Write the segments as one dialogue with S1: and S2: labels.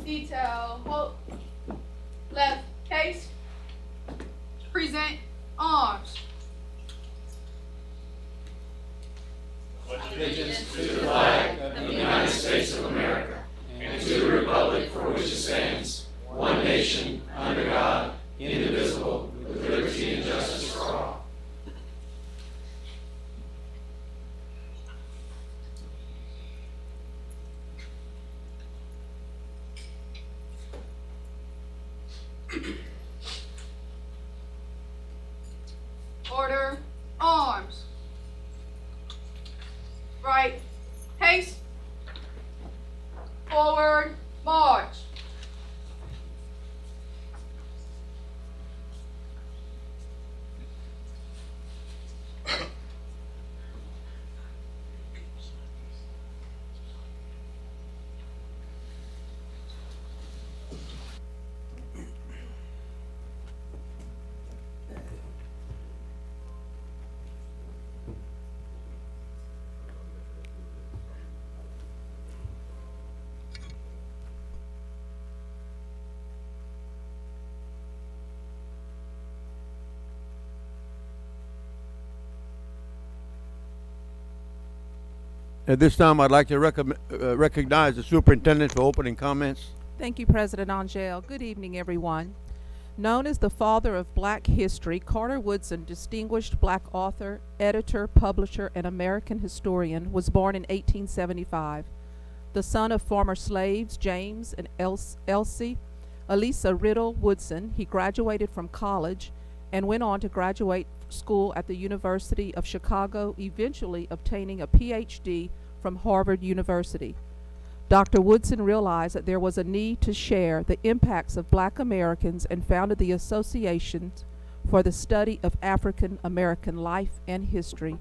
S1: detail, hold left case, present arms.
S2: Allegiance to the flag of the United States of America and to the republic for which it stands, one nation, under God, indivisible, with liberty and justice for all.
S1: Order, arms. Right, haste. Forward, march.
S3: At this time, I'd like to recognize the superintendent for opening comments.
S4: Thank you, President Angel. Good evening, everyone. Known as the father of Black history, Carter Woodson, distinguished Black author, editor, publisher, and American historian, was born in 1875. The son of former slaves James and Elsie Elisa Riddle Woodson, he graduated from college and went on to graduate school at the University of Chicago, eventually obtaining a PhD from Harvard University. Dr. Woodson realized that there was a need to share the impacts of Black Americans and founded the Association for the Study of African American Life and History.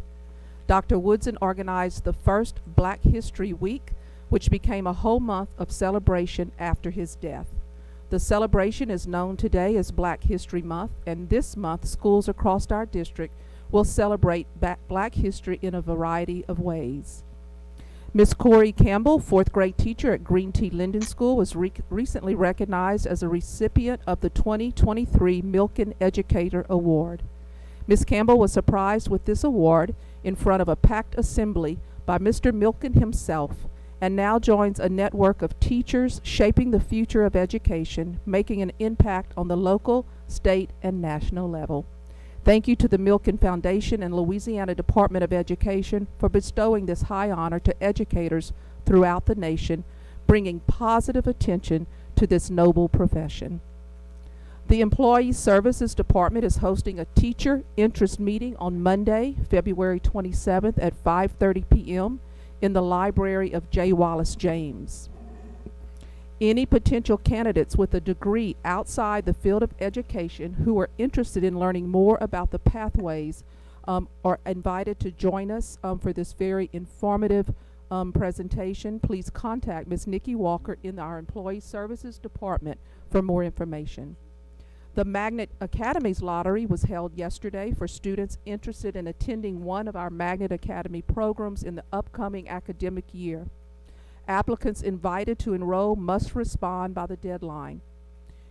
S4: Dr. Woodson organized the first Black History Week, which became a whole month of celebration after his death. The celebration is known today as Black History Month, and this month schools across our district will celebrate Black history in a variety of ways. Ms. Corey Campbell, fourth grade teacher at Green Tea Linden School, was recently recognized as a recipient of the 2023 Milken Educator Award. Ms. Campbell was surprised with this award in front of a packed assembly by Mr. Milken himself, and now joins a network of teachers shaping the future of education, making an impact on the local, state, and national level. Thank you to the Milken Foundation and Louisiana Department of Education for bestowing this high honor to educators throughout the nation, bringing positive attention to this noble profession. The Employee Services Department is hosting a teacher interest meeting on Monday, February 27th at 5:30 p.m. in the library of J. Wallace James. Any potential candidates with a degree outside the field of education who are interested in learning more about the pathways are invited to join us for this very informative presentation. Please contact Ms. Nikki Walker in our Employee Services Department for more information. The Magnet Academies Lottery was held yesterday for students interested in attending one of our Magnet Academy programs in the upcoming academic year. Applicants invited to enroll must respond by the deadline.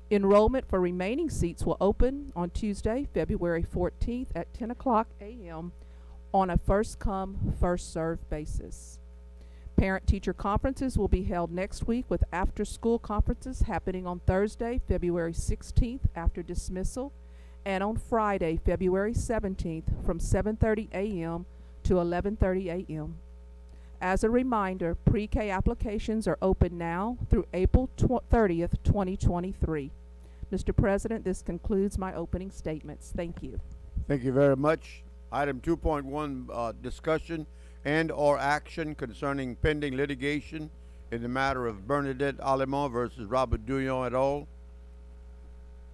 S4: Enrollment for remaining seats will open on Tuesday, February 14th at 10 o'clock a.m. on a first-come, first-served basis. Parent-teacher conferences will be held next week, with after-school conferences happening on Thursday, February 16th after dismissal, and on Friday, February 17th from 7:30 a.m. to 11:30 a.m. As a reminder, pre-K applications are open now through April 30th, 2023. Mr. President, this concludes my opening statements. Thank you.
S3: Thank you very much. Item 2.1, discussion and/or action concerning pending litigation in the matter of Bernadette Alemont versus Robert Douillon et al.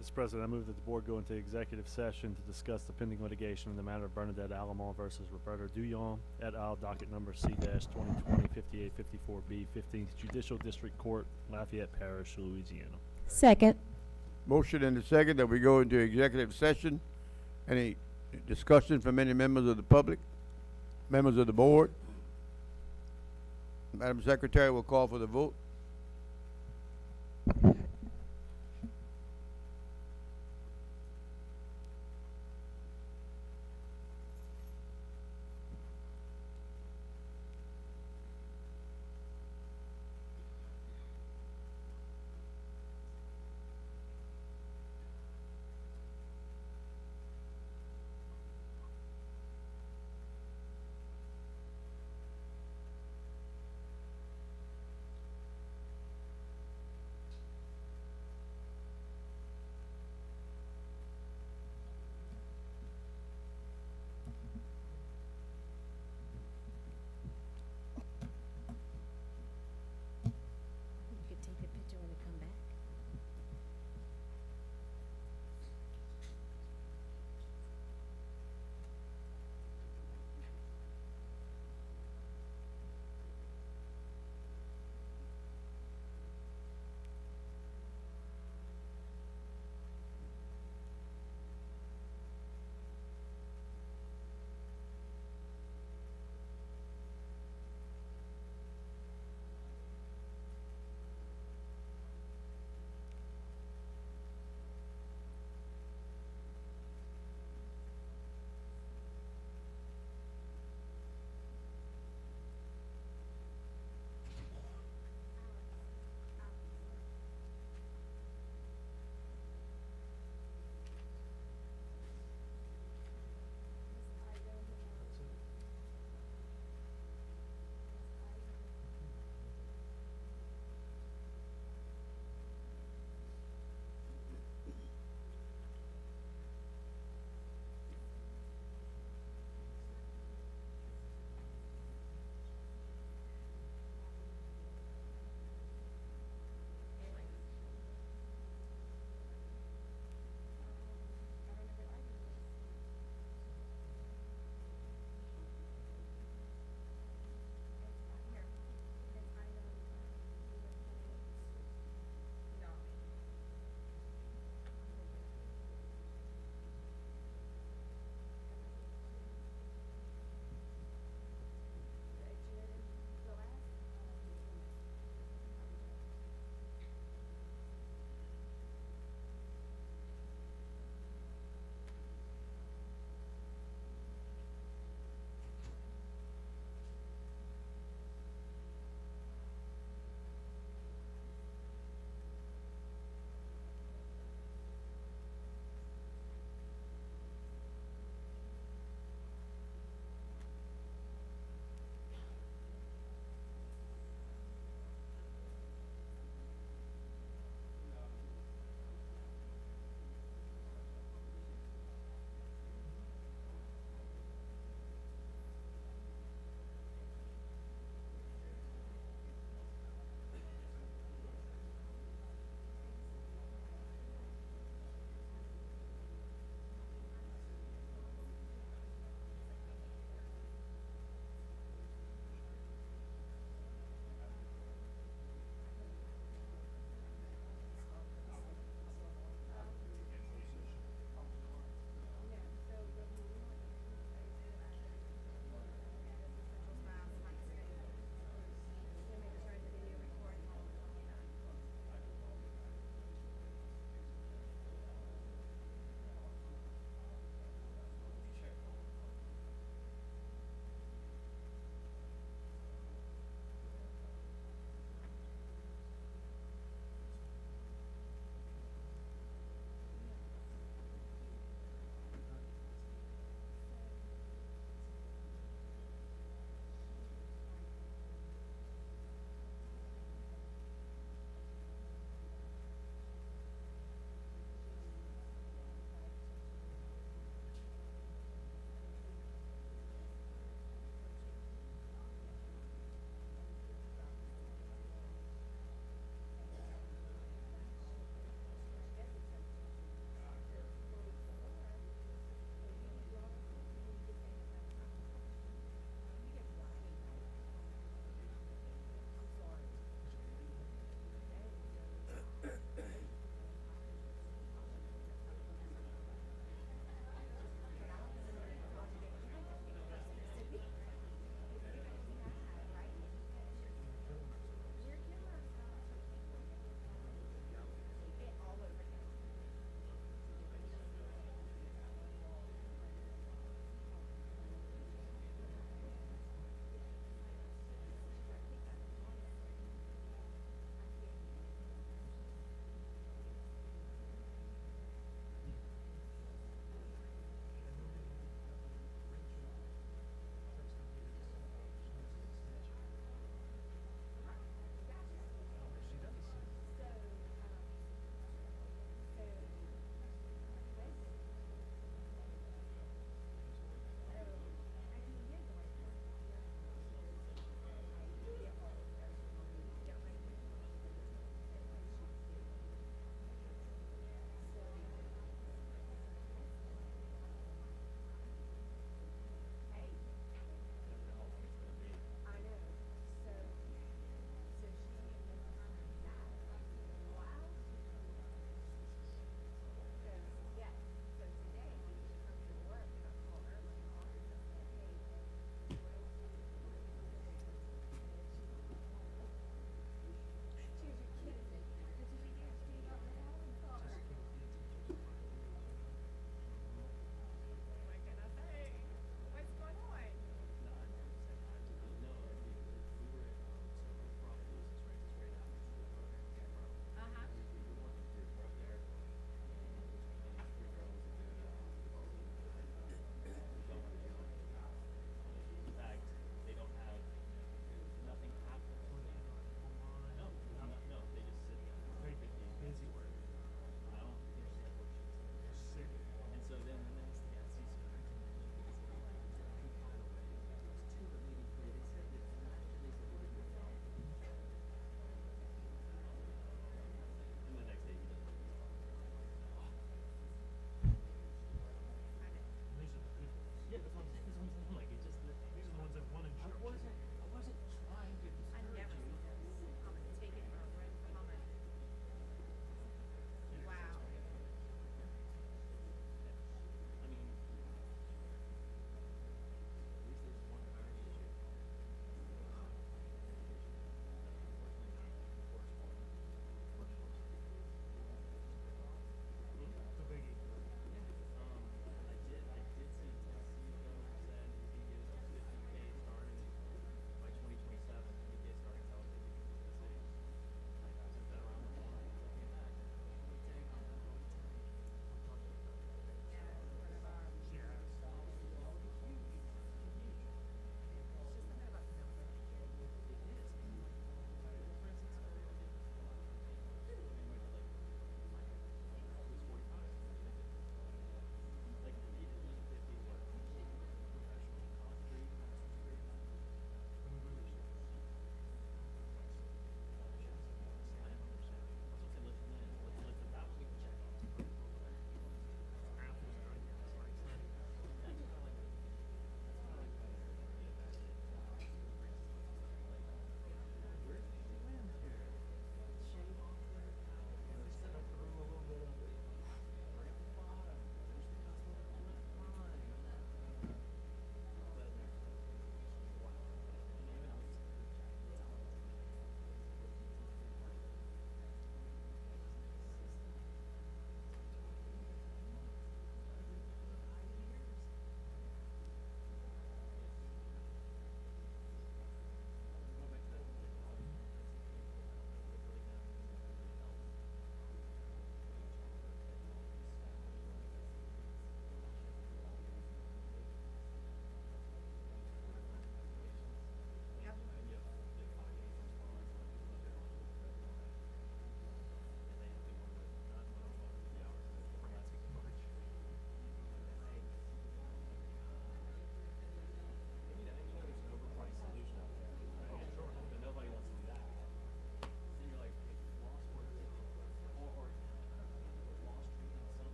S5: Mr. President, I move that the board go into executive session to discuss the pending litigation in the matter of Bernadette Alemont versus Roberto Douillon et al., docket number C-2020-5854B, 15th Judicial District Court, Lafayette Parish, Louisiana.
S6: Second.
S3: Motion and a second that we go into executive session. Any discussion from any members of the public? Members of the board? Madam Secretary will call for the vote.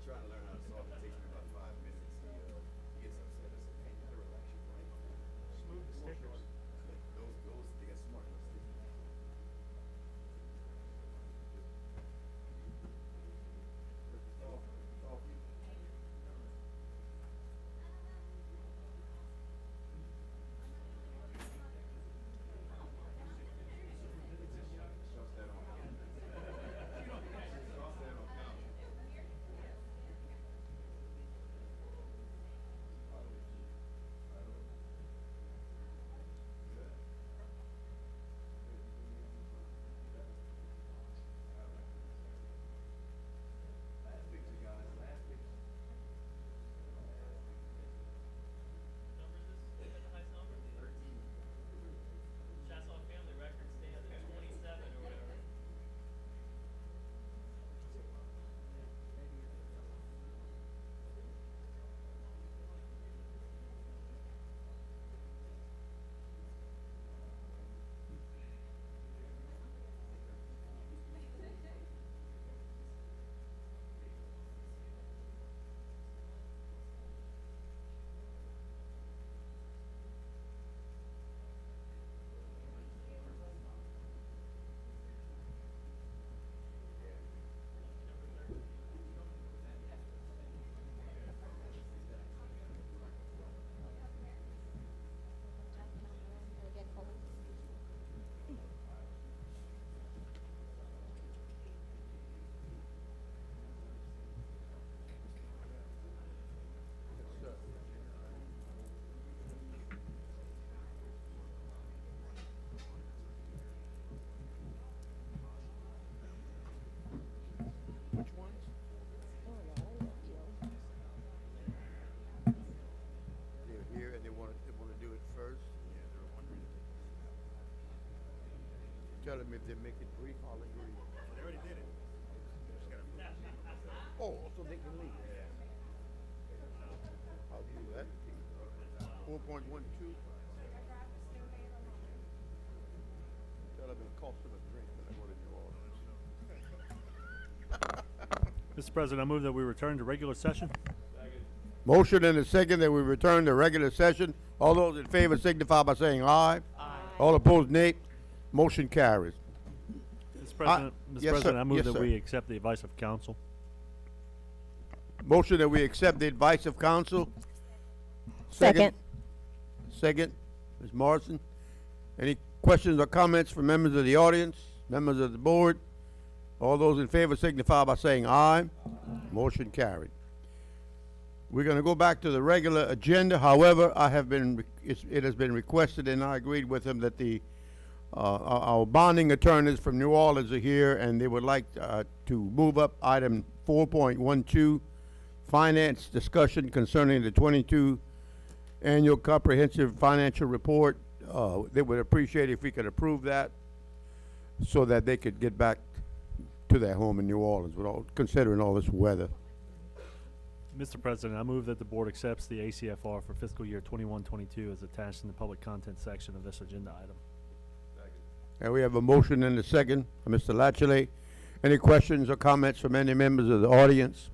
S6: trying to learn how to solve it. It takes me about 5 minutes. He gets upset. I said, hey, you gotta relax your brain.
S5: Smooth the stickers.
S6: Those, they got smart. Those stickers.
S3: Which ones? They're here and they wanna do it first.
S6: Yeah, they're wondering if
S3: Tell them if they make it brief, I'll agree.
S6: they already did it. Just gotta move.
S3: Oh, so they can leave. I'll do that. 4.12. Tell them it costs them a drink when they go to New Orleans.
S5: Mr. President, I move that we return to regular session.
S3: Motion and a second that we return to regular session. All those in favor signify by saying aye. Aye. All opposed, nay. Motion carries.
S5: Mr. President,
S3: yes,
S5: Mr.
S3: sir.
S5: President, I move
S3: Yes,
S5: that
S3: sir.
S5: we accept the advice of counsel.
S3: Motion that we accept the advice of counsel.
S7: Second.
S3: Second, Ms. Morrison. Any questions or comments from members of the audience, members of the board? All those in favor signify by saying aye. Motion carried. We're gonna go back to the regular agenda. However, it has been requested, and I agreed with him, that our bonding attorneys from New Orleans are here, and they would like to move up item 4.12, finance discussion concerning the 22 annual comprehensive financial report. They would appreciate if we could approve that so that they could get back to their home in New Orleans, considering all this weather.
S5: Mr. President, I move that the board accepts the ACFR for fiscal year 21-22 as attached in the public content section of this agenda item.
S3: And we have a motion and a second from Mr. Latchley. Any questions or comments from any members of the audience?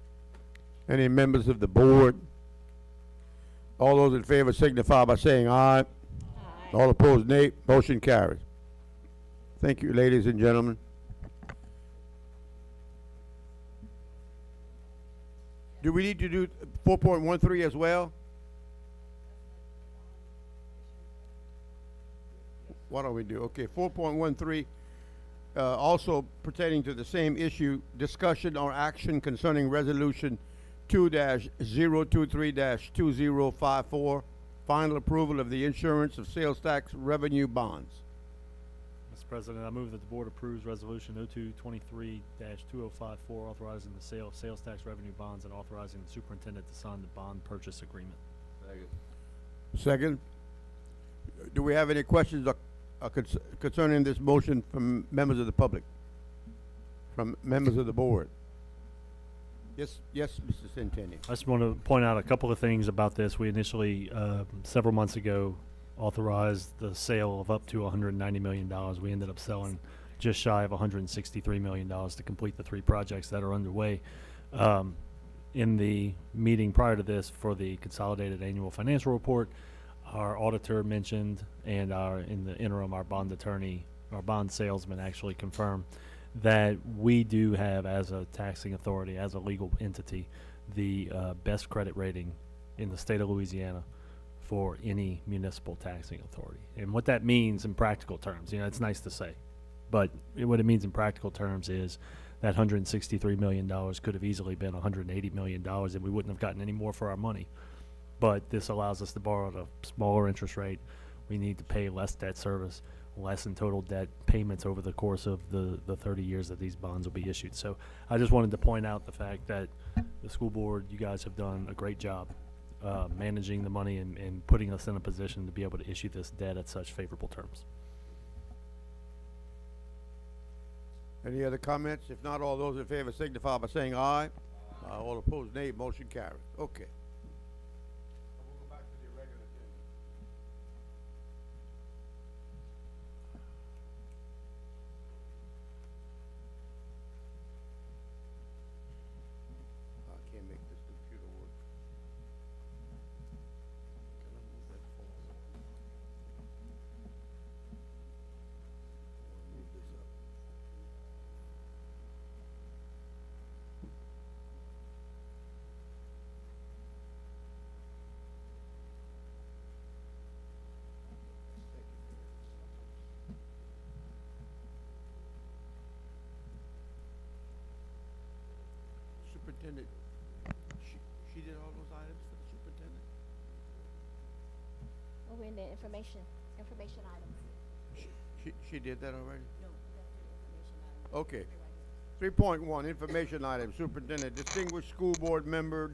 S3: Any members of the board? All those in favor signify by saying aye. Aye. All opposed, nay. Motion carries. Thank you, ladies and gentlemen. Do we need to do 4.13 as well? Why don't we do, okay, 4.13, also pertaining to the same issue, discussion or action concerning resolution 2-023-2054, final approval of the insurance of sales tax revenue bonds.
S5: Mr. President, I move that the board approves resolution 0223-2054 authorizing the sale of sales tax revenue bonds and authorizing the superintendent to sign the bond purchase agreement.
S3: Second. Do we have any questions concerning this motion from members of the public? From members of the board? Yes, Mr. Centennial.
S5: I just want to point out a couple of things about this. We initially, several months ago, authorized the sale of up to $190 million. We ended up selling just shy of $163 million to complete the 3 projects that are underway. in the meeting prior to this for the consolidated annual financial report, our auditor mentioned, and in the interim, our bond attorney, our bond salesman actually confirmed that we do have, as a taxing authority, as a legal entity, the best credit rating in the state of Louisiana for any municipal taxing authority. And what that means in practical terms, it's nice to say, but what it means in practical terms is that $163 million could have easily been $180 million, and we wouldn't have gotten any more for our money. But this allows us to borrow at a smaller interest rate. We need to pay less debt service, less in total debt payments over the course of the 30 years that these bonds will be issued. So I just wanted to point out the fact that the school board, you guys have done a great job managing the money and putting us in a position to be able to issue this debt at such favorable terms.
S3: Any other comments? If not, all those in favor signify by saying aye. All opposed, nay. Motion carries. Okay. We'll go back to the regular agenda. I can't make this computer work. Can I move that forward? Move this up. Superintendent, she did all those items for the superintendent?
S7: Oh, we're in the information items.
S3: She did that already?
S7: No, information items.
S3: Okay. 3.1, information item, superintendent, distinguished school board member,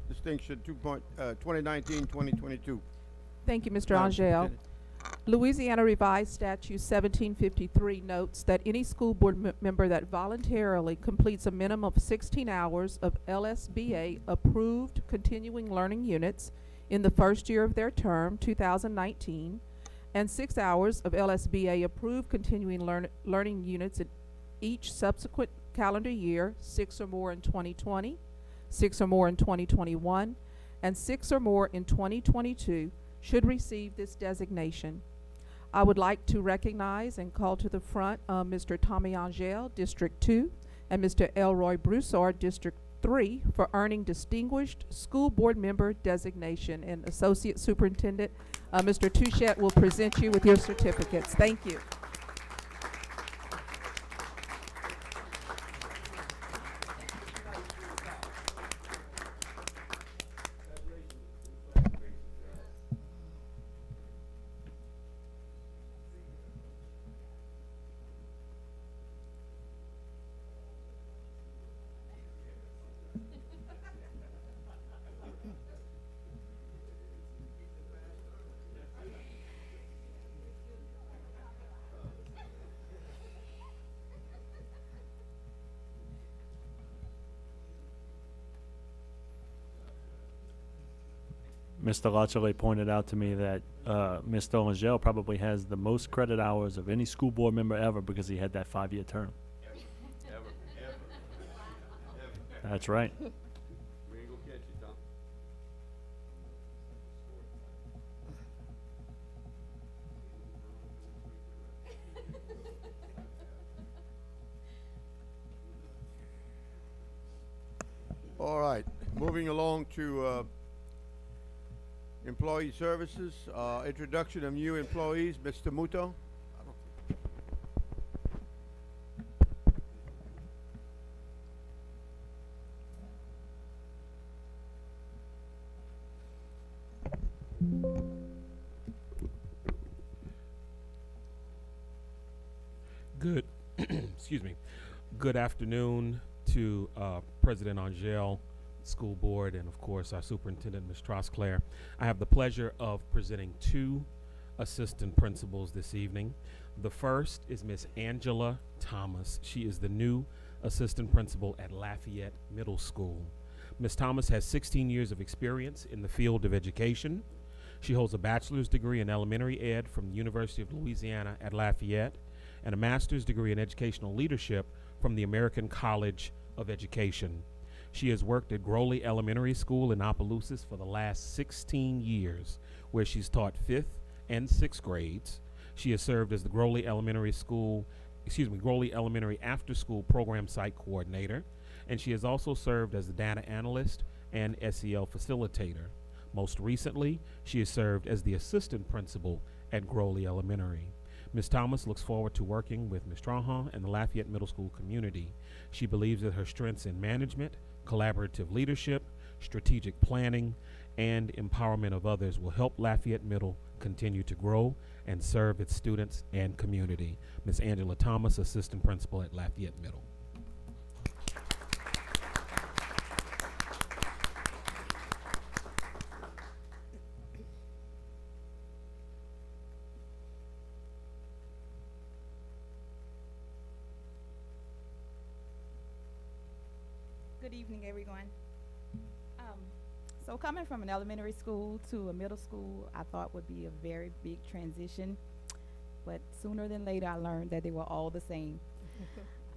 S3: distinction 2019-2022.
S4: Thank you, Mr.
S3: Madam
S4: Angel.
S3: Superintendent.
S4: Louisiana Revised Statute 1753 notes that any school board member that voluntarily completes a minimum of 16 hours of LSBA approved continuing learning units in the first year of their term, 2019, and 6 hours of LSBA approved continuing learning units in each subsequent calendar year, 6 or more in 2020, 6 or more in 2021, and 6 or more in 2022, should receive this designation. I would like to recognize and call to the front Mr. Tommy Angel, District 2, and Mr. Elroy Broussard, District 3, for earning Distinguished School Board Member designation. And Associate Superintendent, Mr. Touchette will present you with your certificates. Thank you.
S5: Mr. Lachele pointed out to me that Mr. Angel probably has the most credit hours of any school board member ever because he had that 5-year term. That's right.
S3: We ain't gonna catch you, Tom. All right, moving along to employee services, introduction of new employees, Mr. Muto.
S8: Good, excuse me. Good afternoon to President Angel, School Board, and of course our Superintendent, Ms. Trosclair. I have the pleasure of presenting 2 assistant principals this evening. The first is Ms. Angela Thomas. She is the new assistant principal at Lafayette Middle School. Ms. Thomas has 16 years of experience in the field of education. She holds a bachelor's degree in elementary ed from the University of Louisiana at Lafayette and a master's degree in educational leadership from the American College of Education. She has worked at Growley Elementary School in Opelousas for the last 16 years, where she's taught 5th and 6th grades. She has served as the Growley Elementary After School Program Site Coordinator, and she has also served as the data analyst and SEL facilitator. Most recently, she has served as the assistant principal at Growley Elementary. Ms. Thomas looks forward to working with Ms. Trahan and the Lafayette Middle School community. She believes that her strengths in management, collaborative leadership, strategic planning, and empowerment of others will help Lafayette Middle continue to grow and serve its students and community. Ms. Angela Thomas, assistant principal at Lafayette Middle.
S9: Good evening, everyone. So coming from an elementary school to a middle school, I thought would be a very big transition, but sooner than later, I learned that they were all the same.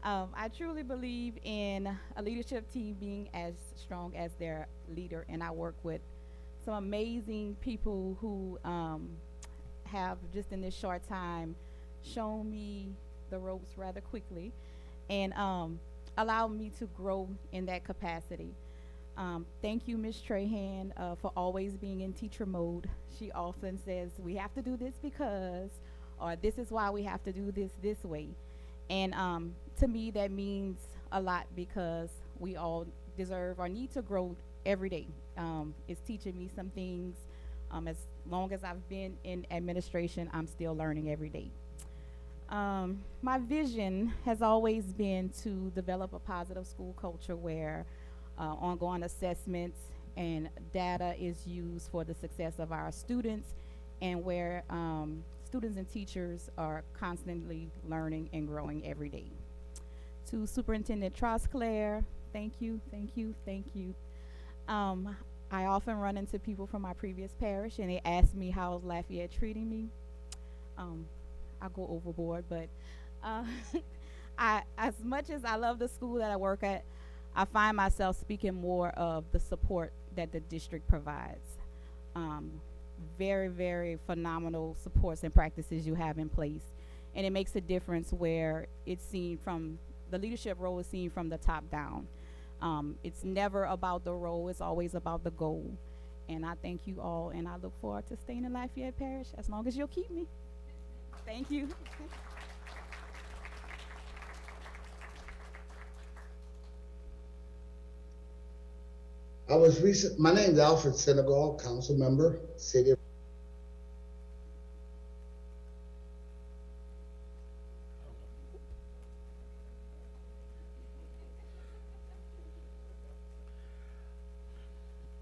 S9: I truly believe in a leadership team being as strong as their leader, and I work with some amazing people who have just in this short time shown me the ropes rather quickly, and allowed me to grow in that capacity. Thank you, Ms. Trahan, for always being in teacher mode. She often says, we have to do this because, or this is why we have to do this way. And to me, that means a lot because we all deserve or need to grow every day. It's teaching me some things. As long as I've been in administration, I'm still learning every day. My vision has always been to develop a positive school culture where ongoing assessments and data is used for the success of our students, and where students and teachers are constantly learning and growing every day. To Superintendent Trosclair, thank you, thank you, thank you. I often run into people from my previous parish and they ask me how's Lafayette treating me. I go overboard, but as much as I love the school that I work at, I find myself speaking more of the support that the district provides. Very, very phenomenal supports and practices you have in place. And it makes a difference where it's seen from, the leadership role is seen from the top down. It's never about the role, it's always about the goal. And I thank you all, and I look forward to staying in Lafayette Parish as long as you'll keep me. Thank you.
S10: My name is Alfred Senegal, council member, city of.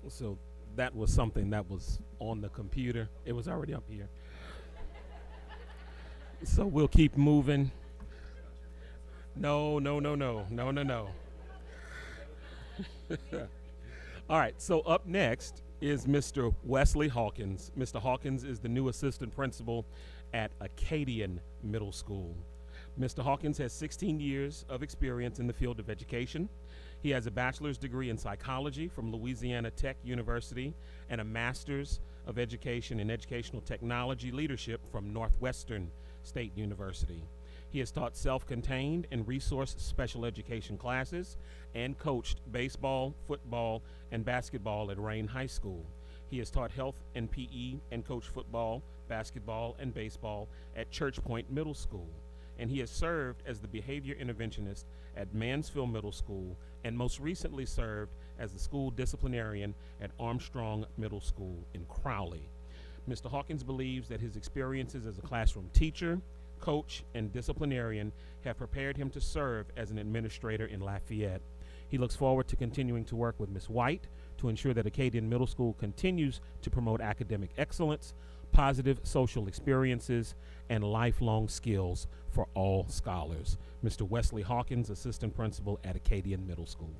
S8: So that was something that was on the computer. It was already up here. So we'll keep moving. No. All right, so up next is Mr. Wesley Hawkins. Mr. Hawkins is the new assistant principal at Acadian Middle School. Mr. Hawkins has 16 years of experience in the field of education. He has a bachelor's degree in psychology from Louisiana Tech University and a master's of education in educational technology leadership from Northwestern State University. He has taught self-contained and resource special education classes and coached baseball, football, and basketball at Rain High School. He has taught health and PE and coached football, basketball, and baseball at Church Point Middle School. And he has served as the behavior interventionist at Mansfield Middle School, and most recently served as the school disciplinarian at Armstrong Middle School in Crowley. Mr. Hawkins believes that his experiences as a classroom teacher, coach, and disciplinarian have prepared him to serve as an administrator in Lafayette. He looks forward to continuing to work with Ms. White to ensure that Acadian Middle School continues to promote academic excellence, positive social experiences, and lifelong skills for all scholars. Mr. Wesley Hawkins, assistant principal at Acadian Middle School.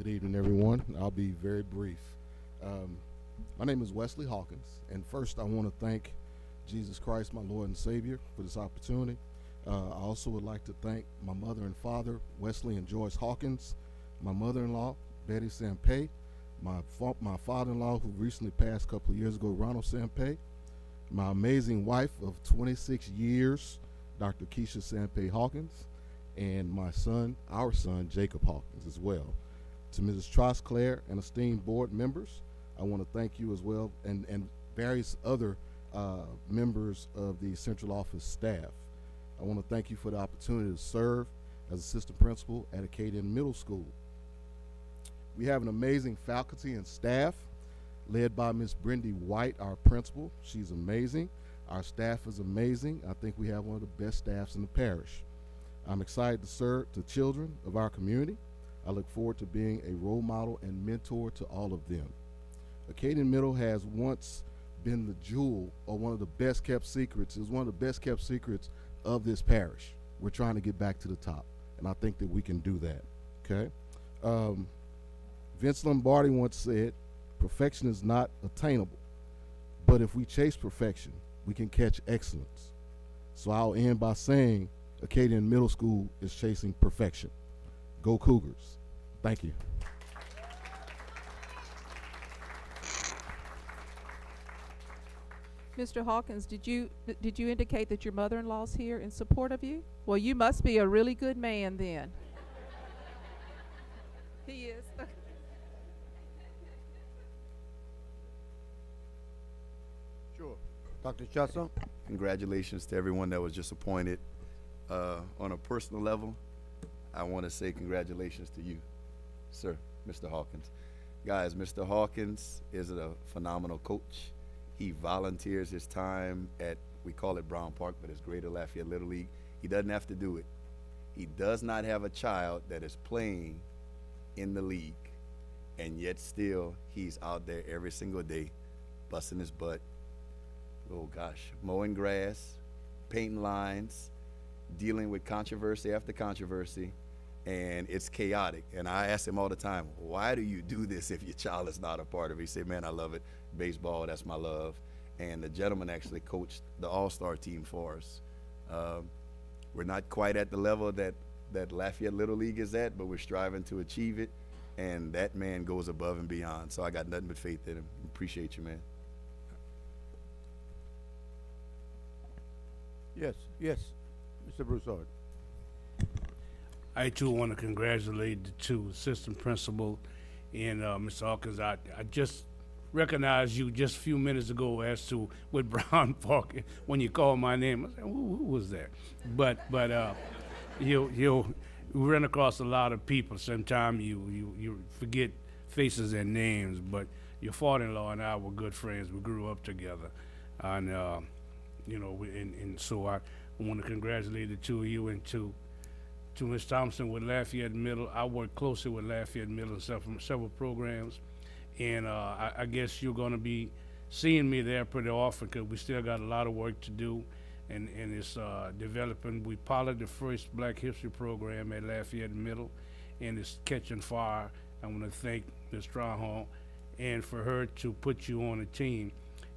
S11: Good evening, everyone. I'll be very brief. My name is Wesley Hawkins, and first I want to thank Jesus Christ, my Lord and Savior, for this opportunity. I also would like to thank my mother and father, Wesley and Joyce Hawkins, my mother-in-law, Betty Sampay, my father-in-law, who recently passed a couple of years ago, Ronald Sampay, my amazing wife of 26 years, Dr. Keisha Sampay Hawkins, and my son, our son, Jacob Hawkins, as well. To Mrs. Trosclair and esteemed board members, I want to thank you as well, and various other members of the central office staff. I want to thank you for the opportunity to serve as assistant principal at Acadian Middle School. We have an amazing faculty and staff led by Ms. Brendy White, our principal. She's amazing. Our staff is amazing. I think we have one of the best staffs in the parish. I'm excited to serve the children of our community. I look forward to being a role model and mentor to all of them. Acadian Middle has once been the jewel, or one of the best kept secrets. It was one of the best kept secrets of this parish. We're trying to get back to the top, and I think that we can do that. Okay. Vince Lombardi once said, perfection is not attainable, but if we chase perfection, we can catch excellence. So I'll end by saying Acadian Middle School is chasing perfection. Go Cougars. Thank you.
S4: Mr. Hawkins, did you indicate that your mother-in-law's here in support of you? Well, you must be a really good man then. He is.
S3: Sure. Dr. Chesson?
S6: Congratulations to everyone that was just appointed. On a personal level, I want to say congratulations to you, sir, Mr. Hawkins. Guys, Mr. Hawkins is a phenomenal coach. He volunteers his time at, we call it Brown Park, but it's Greater Lafayette Little League. He doesn't have to do it. He does not have a child that is playing in the league, and yet still he's out there every single day, busting his butt. Oh gosh, mowing grass, painting lines, dealing with controversy after controversy, and it's chaotic. And I ask him all the time, why do you do this if your child is not a part of it? He said, man, I love it. Baseball, that's my love. And the gentleman actually coached the all-star team for us. We're not quite at the level that Lafayette Little League is at, but we're striving to achieve it, and that man goes above and beyond. So I got nothing but faith in him. Appreciate you, man.
S3: Yes, Mr. Broussard.
S12: I too want to congratulate the two assistant principal and Mr. Hawkins. I just recognized you just a few minutes ago as to with Brown Park when you called my name. I said, who was that? But you run across a lot of people. Sometimes you forget faces and names. But your father-in-law and I were good friends. We grew up together, and so I want to congratulate the two of you, and to Ms. Thompson with Lafayette Middle. I work closely with Lafayette Middle in several programs, and I guess you're going to be seeing me there pretty often because we still got a lot of work to do, and it's developing. We piloted the first Black History program at Lafayette Middle, and it's catching fire. I want to thank Ms. Stronghorn and for her to put you on the team.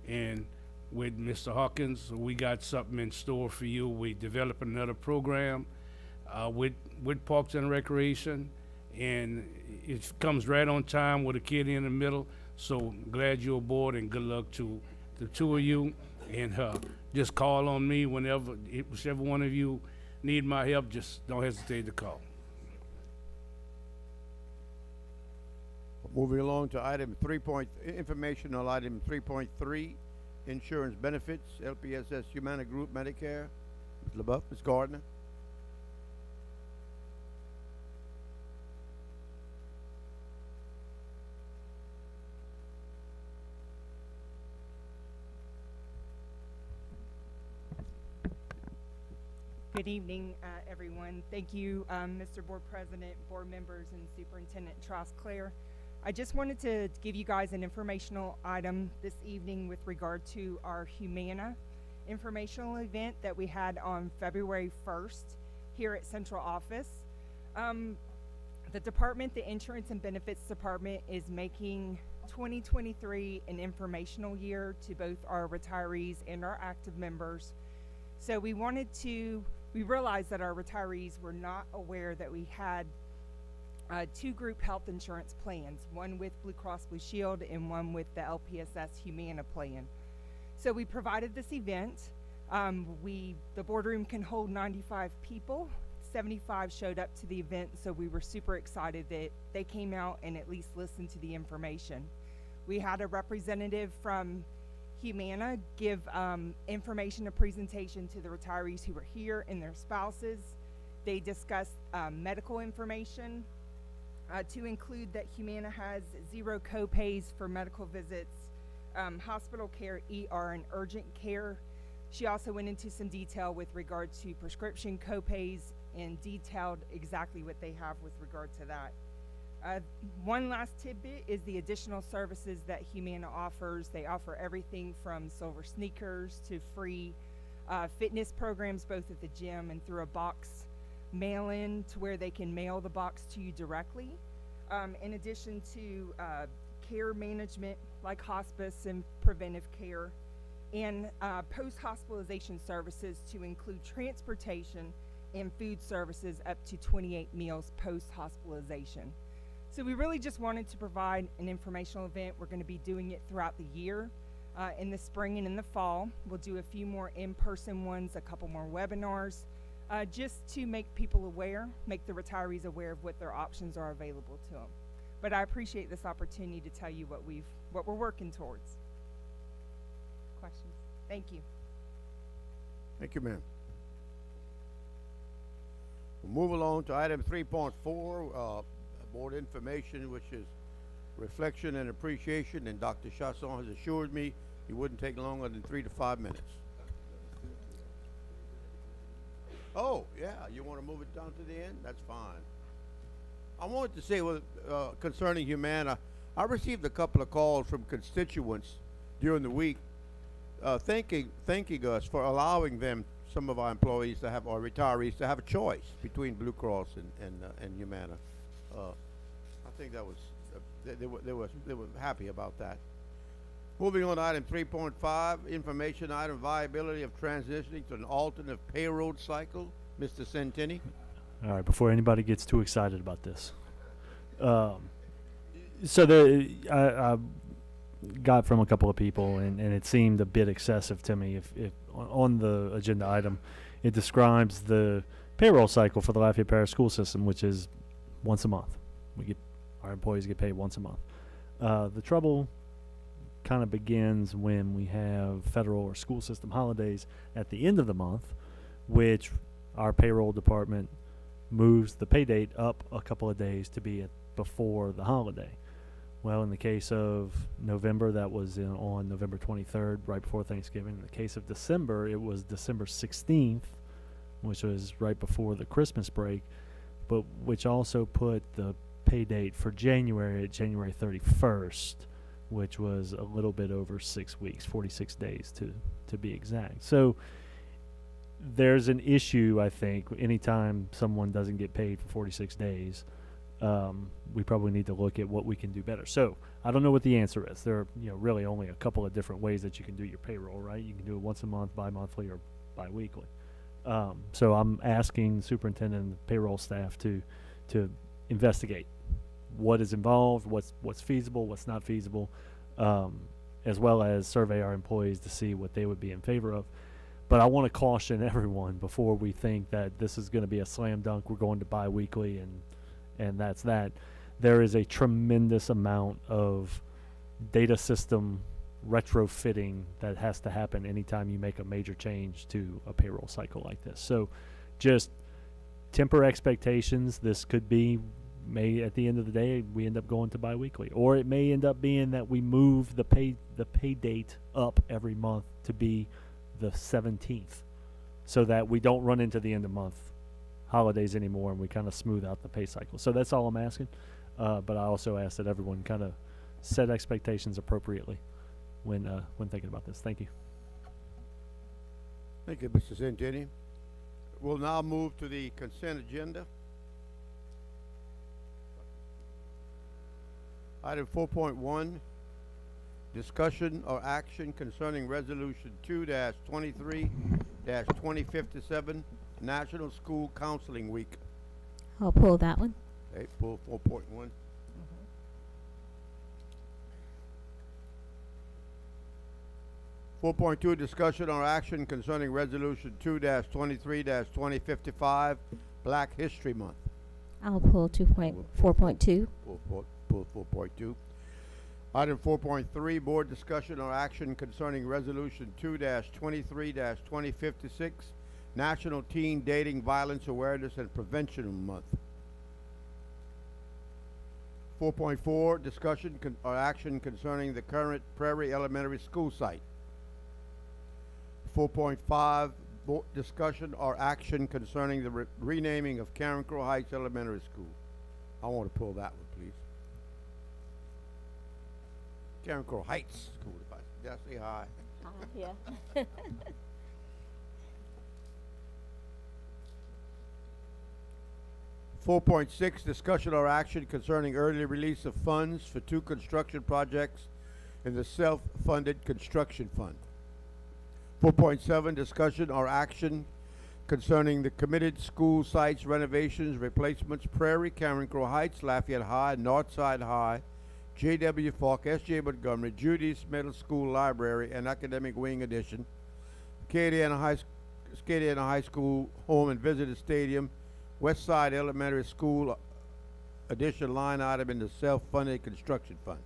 S12: And with Mr. Hawkins, we got something in store for you. We developed another program with Parks and Recreation, and it comes right on time with a kid in the middle. So glad you're aboard, and good luck to the two of you. And just call on me whichever one of you need my help. Just don't hesitate to call.
S3: Moving along to item informational item 3.3, insurance benefits, LPSS Humana Group Medicare. Ms. LaBeouf, Ms. Gardner.
S13: Good evening, everyone. Thank you, Mr. Board President, board members, and Superintendent Trosclair. I just wanted to give you guys an informational item this evening with regard to our Humana informational event that we had on February 1st here at Central Office. The department, the Insurance and Benefits Department, is making 2023 an informational year to both our retirees and our active members. So we realized that our retirees were not aware that we had two group health insurance plans, one with Blue Cross Blue Shield and one with the LPSS Humana plan. So we provided this event. The boardroom can hold 95 people. 75 showed up to the event, so we were super excited that they came out and at least listened to the information. We had a representative from Humana give information and presentation to the retirees who were here and their spouses. They discussed medical information to include that Humana has 0 co-pays for medical visits, hospital care, ER, and urgent care. She also went into some detail with regard to prescription co-pays and detailed exactly what they have with regard to that. One last tidbit is the additional services that Humana offers. They offer everything from silver sneakers to free fitness programs, both at the gym and through a box mail-in to where they can mail the box to you directly. In addition to care management like hospice and preventive care, and post-hospitalization services to include transportation and food services up to 28 meals post-hospitalization. So we really just wanted to provide an informational event. We're going to be doing it throughout the year. In the spring and in the fall, we'll do a few more in-person ones, a couple more webinars, just to make people aware, make the retirees aware of what their options are available to them. But I appreciate this opportunity to tell you what we're working towards. Questions? Thank you.
S3: Thank you, ma'am. We'll move along to item 3.4, board information, which is reflection and appreciation, and Dr. Chasson has assured me he wouldn't take longer than 3 to 5 minutes. Oh, yeah, you want to move it down to the end? That's fine. I wanted to say, concerning Humana, I received a couple of calls from constituents during the week thanking us for allowing them, some of our employees to have, or retirees, to have a choice between Blue Cross and Humana. I think that was, they were happy about that. Moving on to item 3.5, information item, viability of transitioning to an alternate payroll cycle. Mr. Centini.
S5: All right, before anybody gets too excited about this. So I got from a couple of people, and it seemed a bit excessive to me. If on the agenda item, it describes the payroll cycle for the Lafayette Parish school system, which is once a month. Our employees get paid once a month. The trouble kind of begins when we have federal or school system holidays at the end of the month, which our payroll department moves the pay date up a couple of days to be before the holiday. Well, in the case of November, that was on November 23rd, right before Thanksgiving. In the case of December, it was December 16th, which was right before the Christmas break, but which also put the pay date for January at January 31st, which was a little bit over 6 weeks, 46 days to be exact. So there's an issue, I think, anytime someone doesn't get paid for 46 days. We probably need to look at what we can do better. So I don't know what the answer is. There are really only a couple of different ways that you can do your payroll, right? You can do it once a month, bi-monthly, or bi-weekly. So I'm asking the superintendent and the payroll staff to investigate what is involved, what's feasible, what's not feasible, as well as survey our employees to see what they would be in favor of. But I want to caution everyone before we think that this is going to be a slam dunk. We're going to bi-weekly and that's that. There is a tremendous amount of data system retrofitting that has to happen anytime you make a major change to a payroll cycle like this. So just temper expectations. This could be, at the end of the day, we end up going to bi-weekly, or it may end up being that we move the pay date up every month to be the 17th, so that we don't run into the end of month holidays anymore, and we kind of smooth out the pay cycle. So that's all I'm asking. But I also ask that everyone kind of set expectations appropriately when thinking about this. Thank you.
S3: Thank you, Mr. Centini. We'll now move to the consent agenda. Item 4.1, discussion or action concerning Resolution 2-23-2057, National School Counseling Week.
S7: I'll pull that one.
S3: Okay, pull 4.1. 4.2, discussion or action concerning Resolution 2-23-2055, Black History Month.
S7: I'll pull 4.2.
S3: Pull 4.2. Item 4.3, board discussion or action concerning Resolution 2-23-2056, National Teen Dating Violence Awareness and Prevention Month. 4.4, discussion or action concerning the current Prairie Elementary School site. 4.5, discussion or action concerning the renaming of Karen Crow Heights Elementary School. I want to pull that one, please. Karen Crow Heights School, did I say hi?
S7: Yeah.
S3: 4.6, discussion or action concerning early release of funds for 2 construction projects in the self-funded construction fund. 4.7, discussion or action concerning the committed school sites renovations, replacements, Prairie, Karen Crow Heights, Lafayette High, Northside High, J.W. Falk, S.J. Montgomery, Judy's Middle School Library and Academic Wing Addition, Acadiana High School Home and Visitor Stadium, Westside Elementary School addition line item in the self-funded construction fund.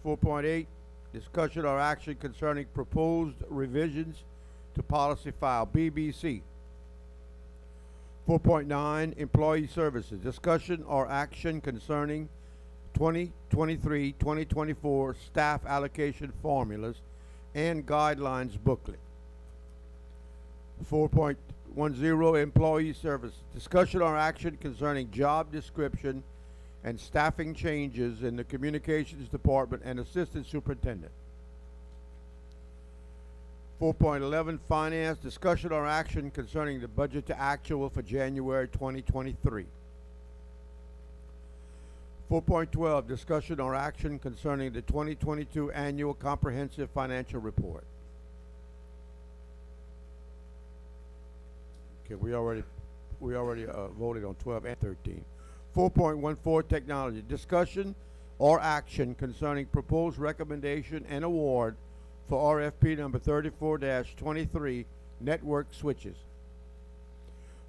S3: 4.8, discussion or action concerning proposed revisions to policy file BBC. 4.9, employee services, discussion or action concerning 2023-2024 staff allocation formulas and guidelines booklet. 4.10, employee services, discussion or action concerning job description and staffing changes in the communications department and assistant superintendent. 4.11, finance, discussion or action concerning the budget to actual for January 2023. 4.12, discussion or action concerning the 2022 annual comprehensive financial report. Okay, we already voted on 12 and 13. 4.14, technology, discussion or action concerning proposed recommendation and award for RFP number 34-23, network switches.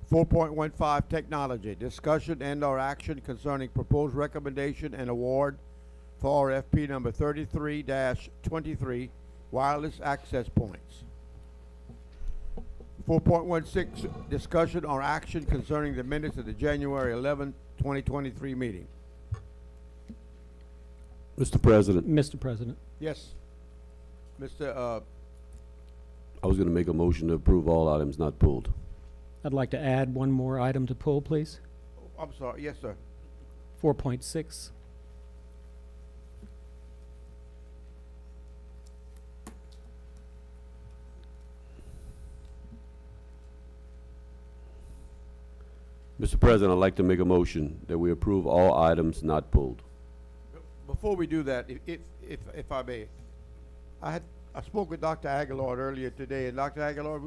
S3: 4.15, technology, discussion and or action concerning proposed recommendation and award for RFP number 33-23, wireless access points. 4.16, discussion or action concerning the minutes of the January 11, 2023 meeting.
S14: Mr. President,
S2: Mr. President,
S3: Yes. Mr.
S14: I was going to make a motion to approve all items not pulled.
S2: I'd like to add one more item to pull, please.
S3: I'm sorry. Yes, sir.
S2: 4.6.
S14: Mr. President, I'd like to make a motion that we approve all items not pulled.
S3: Before we do that, if I may, I spoke with Dr. Aguilar earlier today, and Dr. Aguilar,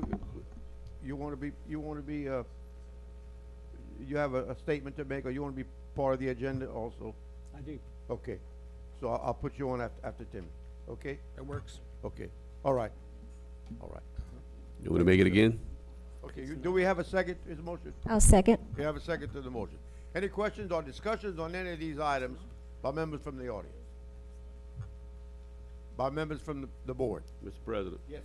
S3: you have a statement to make, or you want to be part of the agenda also?
S2: I do.
S3: Okay, so I'll put you on after Tim. Okay.
S2: That works.
S3: Okay. All right. All right.
S14: You want to make it again?
S3: Okay. Do we have a second to his motion?
S7: I'll second.
S3: We have a second to the motion. Any questions or discussions on any of these items by members from the audience? By members from the board?
S14: Mr. President,
S3: Yes.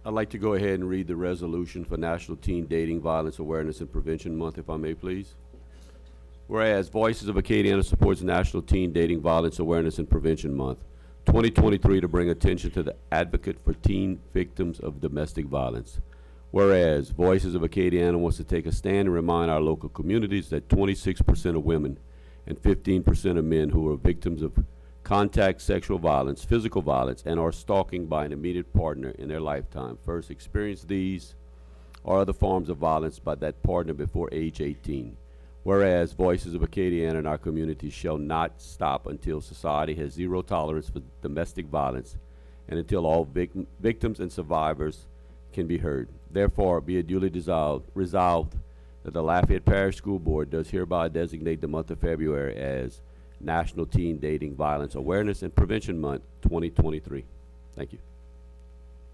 S14: I'd like to go ahead and read the resolution for National Teen Dating Violence Awareness and Prevention Month, if I may, please. Whereas Voices of Acadiana supports National Teen Dating Violence Awareness and Prevention Month 2023 to bring attention to the advocate for teen victims of domestic violence. Whereas Voices of Acadiana wants to take a stand and remind our local communities that 26% of women and 15% of men who are victims of contact sexual violence, physical violence, and are stalking by an immediate partner in their lifetime first experience these or other forms of violence by that partner before age 18. Whereas Voices of Acadiana in our community shall not stop until society has zero tolerance for domestic violence and until all victims and survivors can be heard. Therefore, be it duly resolved that the Lafayette Parish School Board does hereby designate the month of February as National Teen Dating Violence Awareness and Prevention Month 2023. Thank you.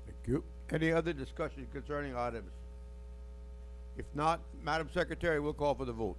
S3: Thank you. Any other discussion concerning items? If not, Madam Secretary, we'll call for the vote.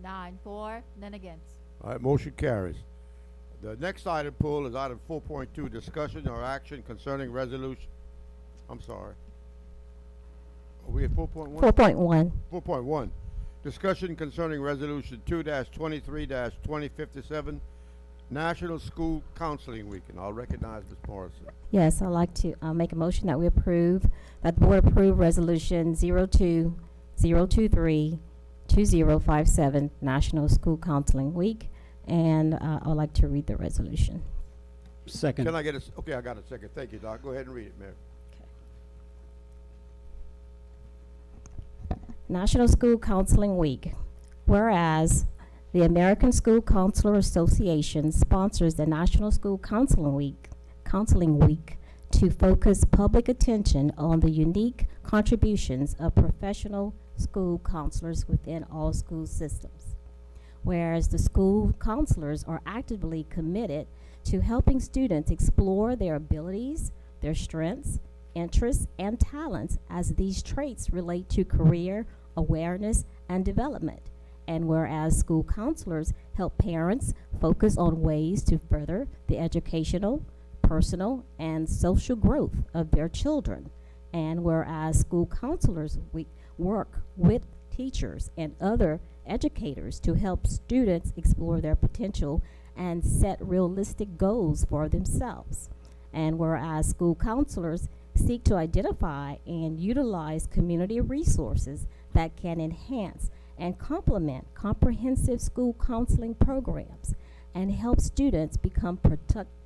S7: Nine for, none against.
S3: All right, motion carries. The next item pulled is item 4.2, discussion or action concerning resolution. I'm sorry. Are we at 4.1?
S15: 4.1.
S3: 4.1, discussion concerning resolution 2-23-2057, National School Counseling Week, and I'll recognize Ms. Morrison.
S15: Yes, I'd like to make a motion that we approve, that the board approve resolution 02-023-2057, National School Counseling Week, and I would like to read the resolution.
S2: Second.
S3: Can I get a, okay, I got a second. Thank you, Doc. Go ahead and read it, Mayor.
S15: National School Counseling Week. Whereas the American School Counselor Association sponsors the National School Counseling Week to focus public attention on the unique contributions of professional school counselors within all school systems. Whereas the school counselors are actively committed to helping students explore their abilities, their strengths, interests, and talents as these traits relate to career, awareness, and development. And whereas school counselors help parents focus on ways to further the educational, personal, and social growth of their children. And whereas school counselors work with teachers and other educators to help students explore their potential and set realistic goals for themselves. And whereas school counselors seek to identify and utilize community resources that can enhance and complement comprehensive school counseling programs and help students become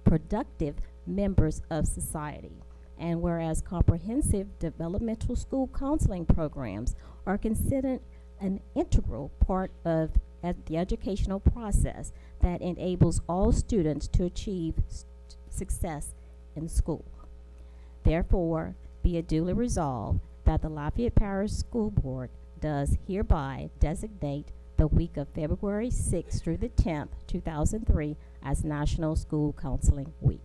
S15: productive members of society. And whereas comprehensive developmental school counseling programs are considered an integral part of the educational process that enables all students to achieve success in school. Therefore, be it duly resolved that the Lafayette Parish School Board does hereby designate the week of February 6th through the 10th, 2003 as National School Counseling Week.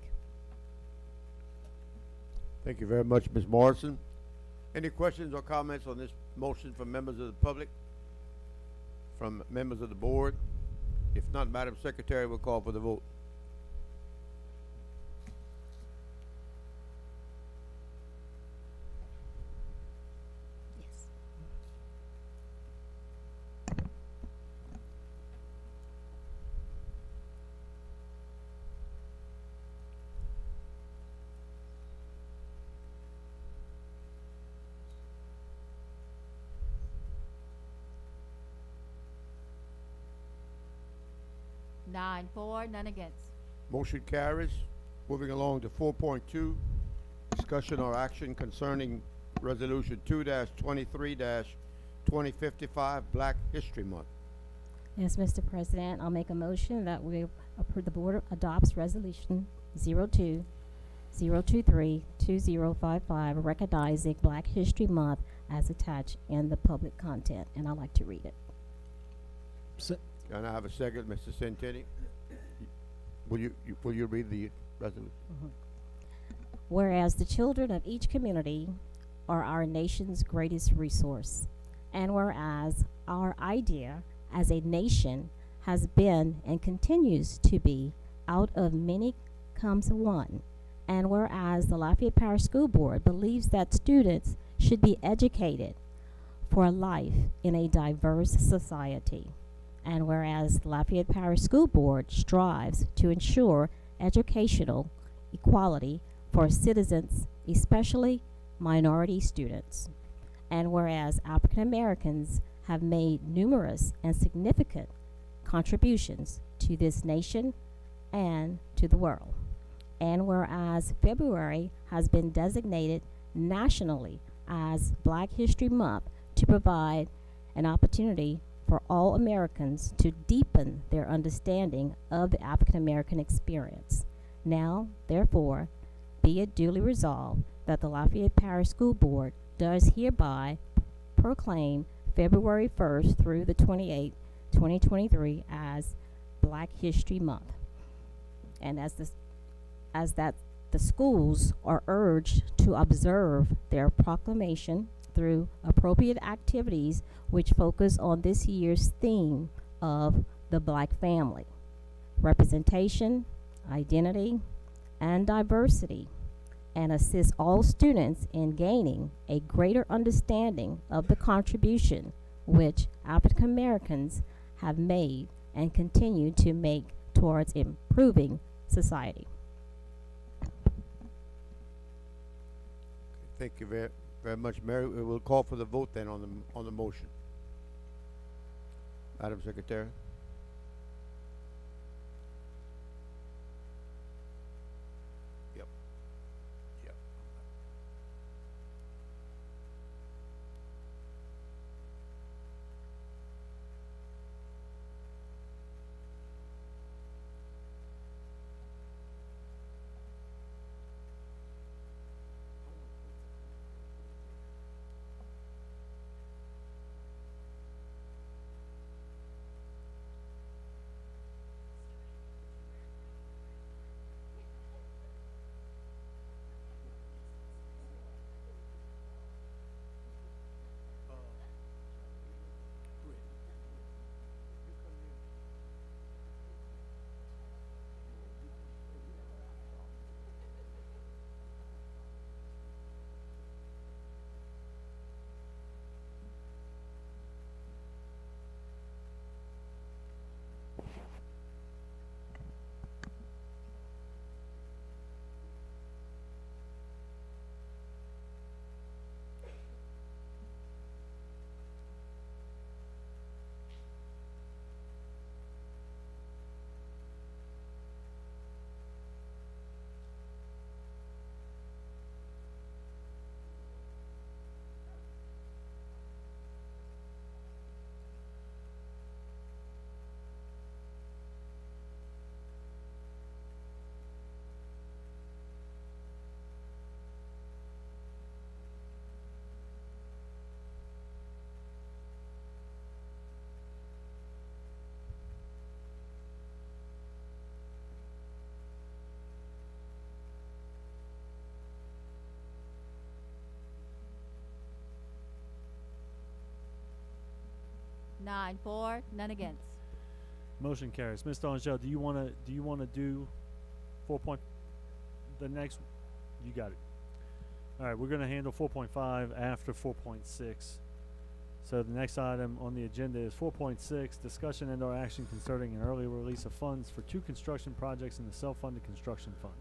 S3: Thank you very much, Ms. Morrison. Any questions or comments on this motion from members of the public? From members of the board? If not, Madam Secretary will call for the vote.
S15: Yes.
S7: Nine for, none against.
S3: Motion carries. Moving along to 4.2, discussion or action concerning resolution 2-23-2055, Black History Month.
S15: Yes, Mr. President, I'll make a motion that we approve the board adopts resolution 02-023-2055, recognizing Black History Month as attached in the public content, and I'd like to read it.
S3: Can I have a second, Mr. Centeni? Will you read the resolution?
S15: Whereas the children of each community are our nation's greatest resource, and whereas our idea as a nation has been and continues to be out of many comes one. And whereas the Lafayette Parish School Board believes that students should be educated for life in a diverse society. And whereas the Lafayette Parish School Board strives to ensure educational equality for citizens, especially minority students. And whereas African Americans have made numerous and significant contributions to this nation and to the world. And whereas February has been designated nationally as Black History Month to provide an opportunity for all Americans to deepen their understanding of the African American experience. Now, therefore, be it duly resolved that the Lafayette Parish School Board does hereby proclaim February 1st through the 28th, 2023 as Black History Month. And as that the schools are urged to observe their proclamation through appropriate activities which focus on this year's theme of the Black family, representation, identity, and diversity, and assist all students in gaining a greater understanding of the contribution which African Americans have made and continue to make towards improving society.
S3: Thank you very much, Mary. We will call for the vote then on the motion. Madam Secretary. Yep. Yep.
S16: Nine for, none against.
S5: Motion carries. Mr. Angel, do you wanna do 4 the next? You got it. All right, we're gonna handle 4.5 after 4.6. So the next item on the agenda is 4.6, discussion and/or action concerning an early release of funds for 2 construction projects in the self-funded construction fund.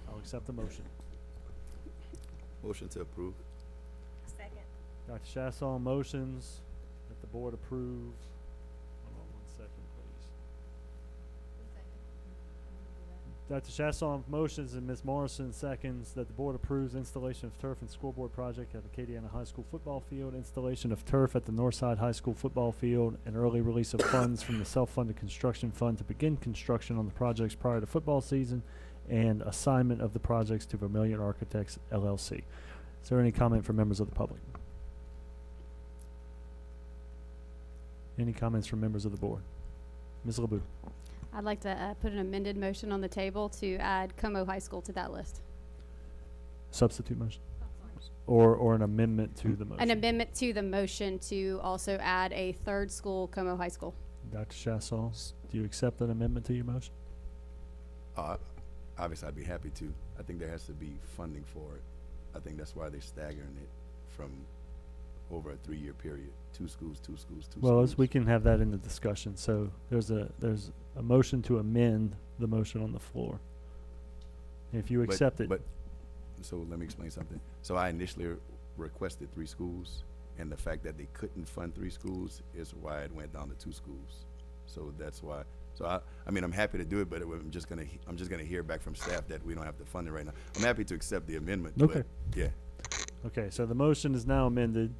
S5: I'll accept the motion.
S6: Motion to approve.
S7: Second.
S5: Dr. Chasson motions that the board approve. Hold on 1 second, please. Dr. Chasson motions and Ms. Morrison seconds that the board approves installation of turf and scoreboard project at Acadiana High School football field, installation of turf at the Northside High School football field, and early release of funds from the self-funded construction fund to begin construction on the projects prior to football season, and assignment of the projects to Vermilion Architects, LLC. Is there any comment from members of the public? Any comments from members of the board? Ms. LeBoux.
S17: I'd like to put an amended motion on the table to add Como High School to that list.
S5: Substitute motion? Or an amendment to the motion?
S17: An amendment to the motion to also add a third school, Como High School.
S5: Dr. Chassaw, do you accept an amendment to your motion?
S6: Obviously, I'd be happy to. I think there has to be funding for it. I think that's why they're staggering it from over a 3-year period. 2 schools, 2 schools, 2
S5: Well,
S6: schools.
S5: we can have that in the discussion. So there's a motion to amend the motion on the floor. If you accept it.
S6: But, so let me explain something. So I initially requested 3 schools, and the fact that they couldn't fund 3 schools is why it went down to 2 schools. So that's why. So I mean, I'm happy to do it, but I'm just gonna hear back from staff that we don't have to fund it right now. I'm happy to accept the amendment.
S5: Okay.
S6: But yeah.
S5: Okay, so the motion is now amended.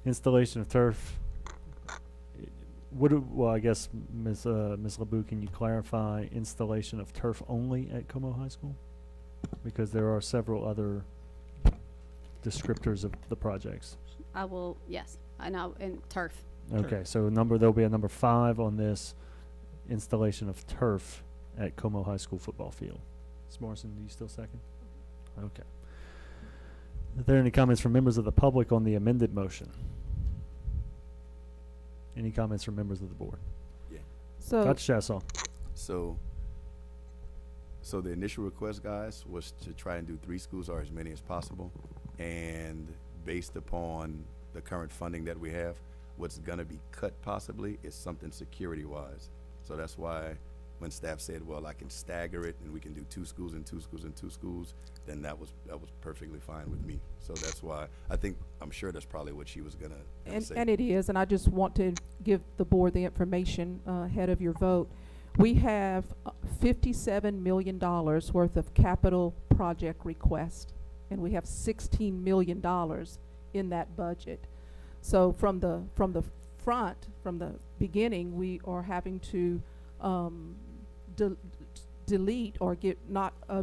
S5: Installation of turf. Well, I guess Ms. LeBou, can you clarify installation of turf only at Como High School? Because there are several other descriptors of the projects.
S17: I will, yes, I know, and turf.
S5: Okay, so there'll be a number 5 on this, installation of turf at Como High School football field. Ms. Morrison, do you still second? Okay. Are there any comments from members of the public on the amended motion? Any comments from members of the board?
S6: Yeah.
S4: So,
S5: Dr. Chassaw.
S6: So the initial request, guys, was to try and do 3 schools or as many as possible. And based upon the current funding that we have, what's gonna be cut possibly is something security-wise. So that's why when staff said, well, I can stagger it and we can do 2 schools and 2 schools and 2 schools, then that was perfectly fine with me. So that's why I'm sure that's probably what she was gonna say.
S4: And it is, and I just want to give the board the information ahead of your vote. We have $57 million worth of capital project request, and we have $16 million in that budget. So from the beginning, we are having to delete or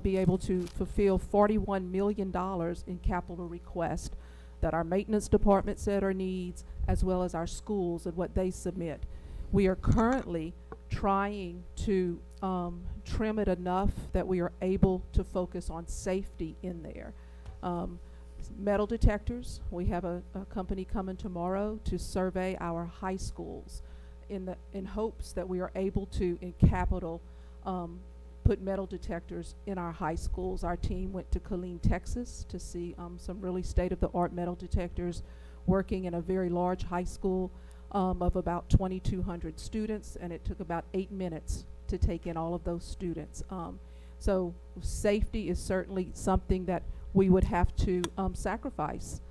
S4: be able to fulfill $41 million in capital request that our maintenance department said our needs, as well as our schools and what they submit. We are currently trying to trim it enough that we are able to focus on safety in there. Metal detectors, we have a company coming tomorrow to survey our high schools in hopes that we are able to, in capital, put metal detectors in our high schools. Our team went to Killeen, Texas to see some really state-of-the-art metal detectors working in a very large high school of about 2,200 students, and it took about 8 minutes to take in all of those students. So safety is certainly something that we would have to sacrifice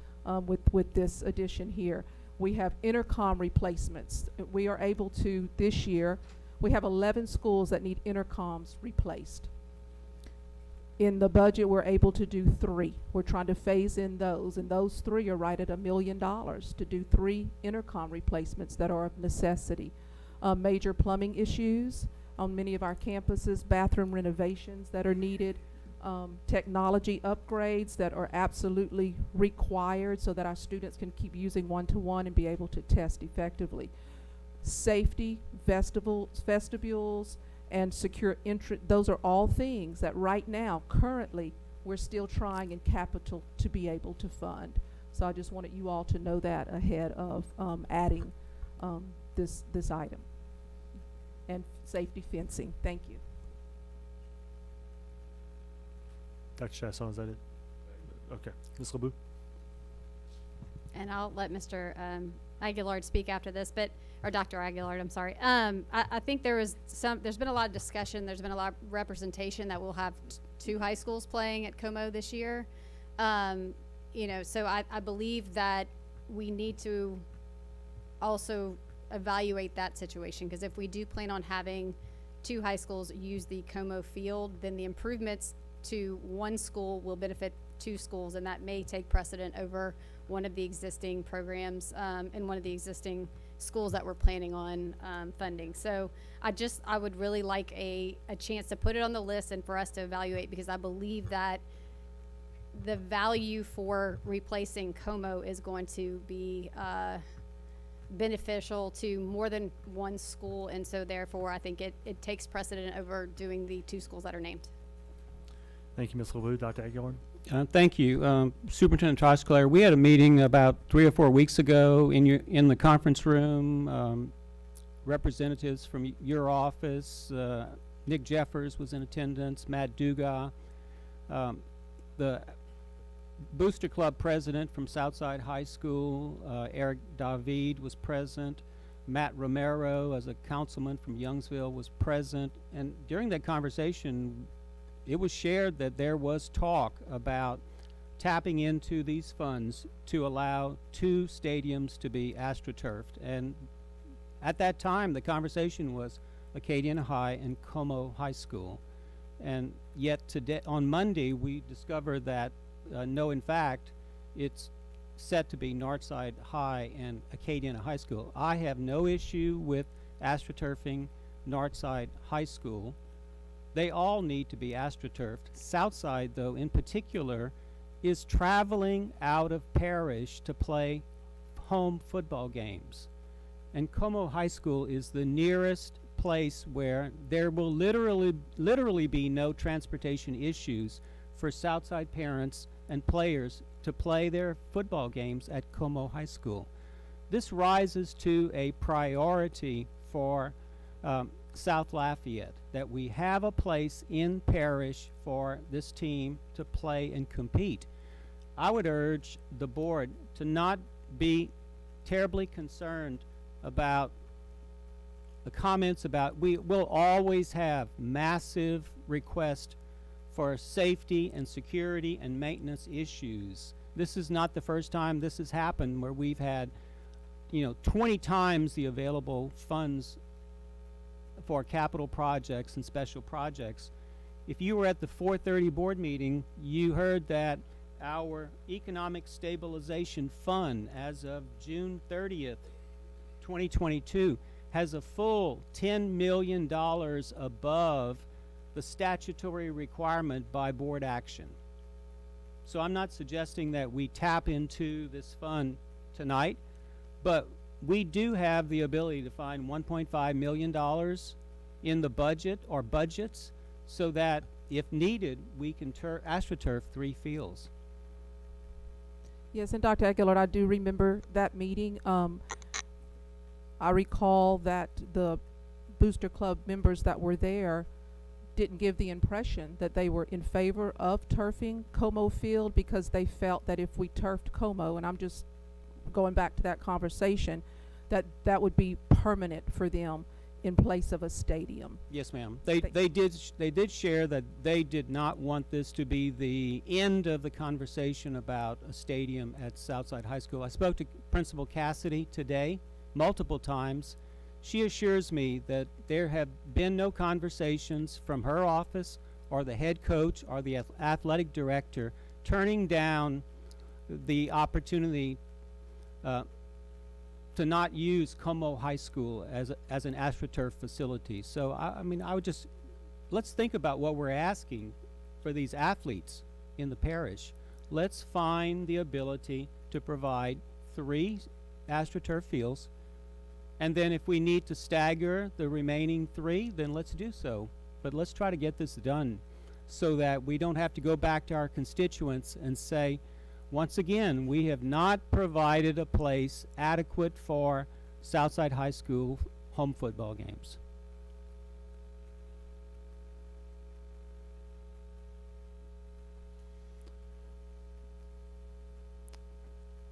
S4: with this addition here. We have intercom replacements. We are able to, this year, we have 11 schools that need intercoms replaced. In the budget, we're able to do 3. We're trying to phase in those, and those 3 are right at $1 million to do 3 intercom replacements that are of necessity. Major plumbing issues on many of our campuses, bathroom renovations that are needed, technology upgrades that are absolutely required so that our students can keep using one-to-one and be able to test effectively. Safety, vestibules, and secure entry, those are all things that right now, currently, we're still trying in capital to be able to fund. So I just wanted you all to know that ahead of adding this item. And safety fencing, thank you.
S5: Dr. Chassaw, is that it? Okay. Ms. LeBou?
S17: And I'll let Mr. Aguilar speak after this, or Dr. Aguilar, I'm sorry. I think there's been a lot of discussion, there's been a lot of representation that we'll have 2 high schools playing at Como this year. So I believe that we need to also evaluate that situation, because if we do plan on having 2 high schools use the Como field, then the improvements to 1 school will benefit 2 schools, and that may take precedent over one of the existing programs and one of the existing schools that we're planning on funding. So I would really like a chance to put it on the list and for us to evaluate, because I believe that the value for replacing Como is going to be beneficial to more than 1 school, and so therefore I think it takes precedent over doing the 2 schools that are named.
S5: Thank you, Ms. LeBou. Dr. Aguilar?
S18: Thank you. Superintendent Trosclair, we had a meeting about 3 or 4 weeks ago in the conference room representatives from your office. Nick Jeffers was in attendance, Matt Duga, the Booster Club president from Southside High School, Eric David was present. Matt Romero, as a councilman from Youngsville, was present. And during that conversation, it was shared that there was talk about tapping into these funds to allow 2 stadiums to be astroturfed. And at that time, the conversation was Acadiana High and Como High School. And yet today, on Monday, we discovered that no, in fact, it's set to be Northside High and Acadiana High School. I have no issue with astroturfing Northside High School. They all need to be astroturfed. Southside, though, in particular, is traveling out of Parish to play home football games. And Como High School is the nearest place where there will literally be no transportation issues for Southside parents and players to play their football games at Como High School. This rises to a priority for South Lafayette, that we have a place in Parish for this team to play and compete. I would urge the board to not be terribly concerned about the comments about we will always have massive requests for safety and security and maintenance issues. This is not the first time this has happened where we've had 20 times the available funds for capital projects and special projects. If you were at the 4:30 board meeting, you heard that our Economic Stabilization Fund, as of June 30th, 2022, has a full $10 million above the statutory requirement by board action. So I'm not suggesting that we tap into this fund tonight, but we do have the ability to find $1.5 million in the budget or budgets so that if needed, we can astroturf 3 fields.
S4: Yes, and Dr. Aguilar, I do remember that meeting. I recall that the Booster Club members that were there didn't give the impression that they were in favor of turfing Como Field because they felt that if we turfed Como, and I'm just going back to that conversation, that would be permanent for them in place of a stadium.
S18: Yes, ma'am. They did share that they did not want this to be the end of the conversation about a stadium at Southside High School. I spoke to Principal Cassidy today multiple times. She assures me that there have been no conversations from her office or the head coach or the athletic director turning down the opportunity to not use Como High School as an AstroTurf facility. So I mean, I would just, let's think about what we're asking for these athletes in the parish. Let's find the ability to provide 3 AstroTurf fields, and then if we need to stagger the remaining 3, then let's do so. But let's try to get this done so that we don't have to go back to our constituents and say, once again, we have not provided a place adequate for Southside High School home football games.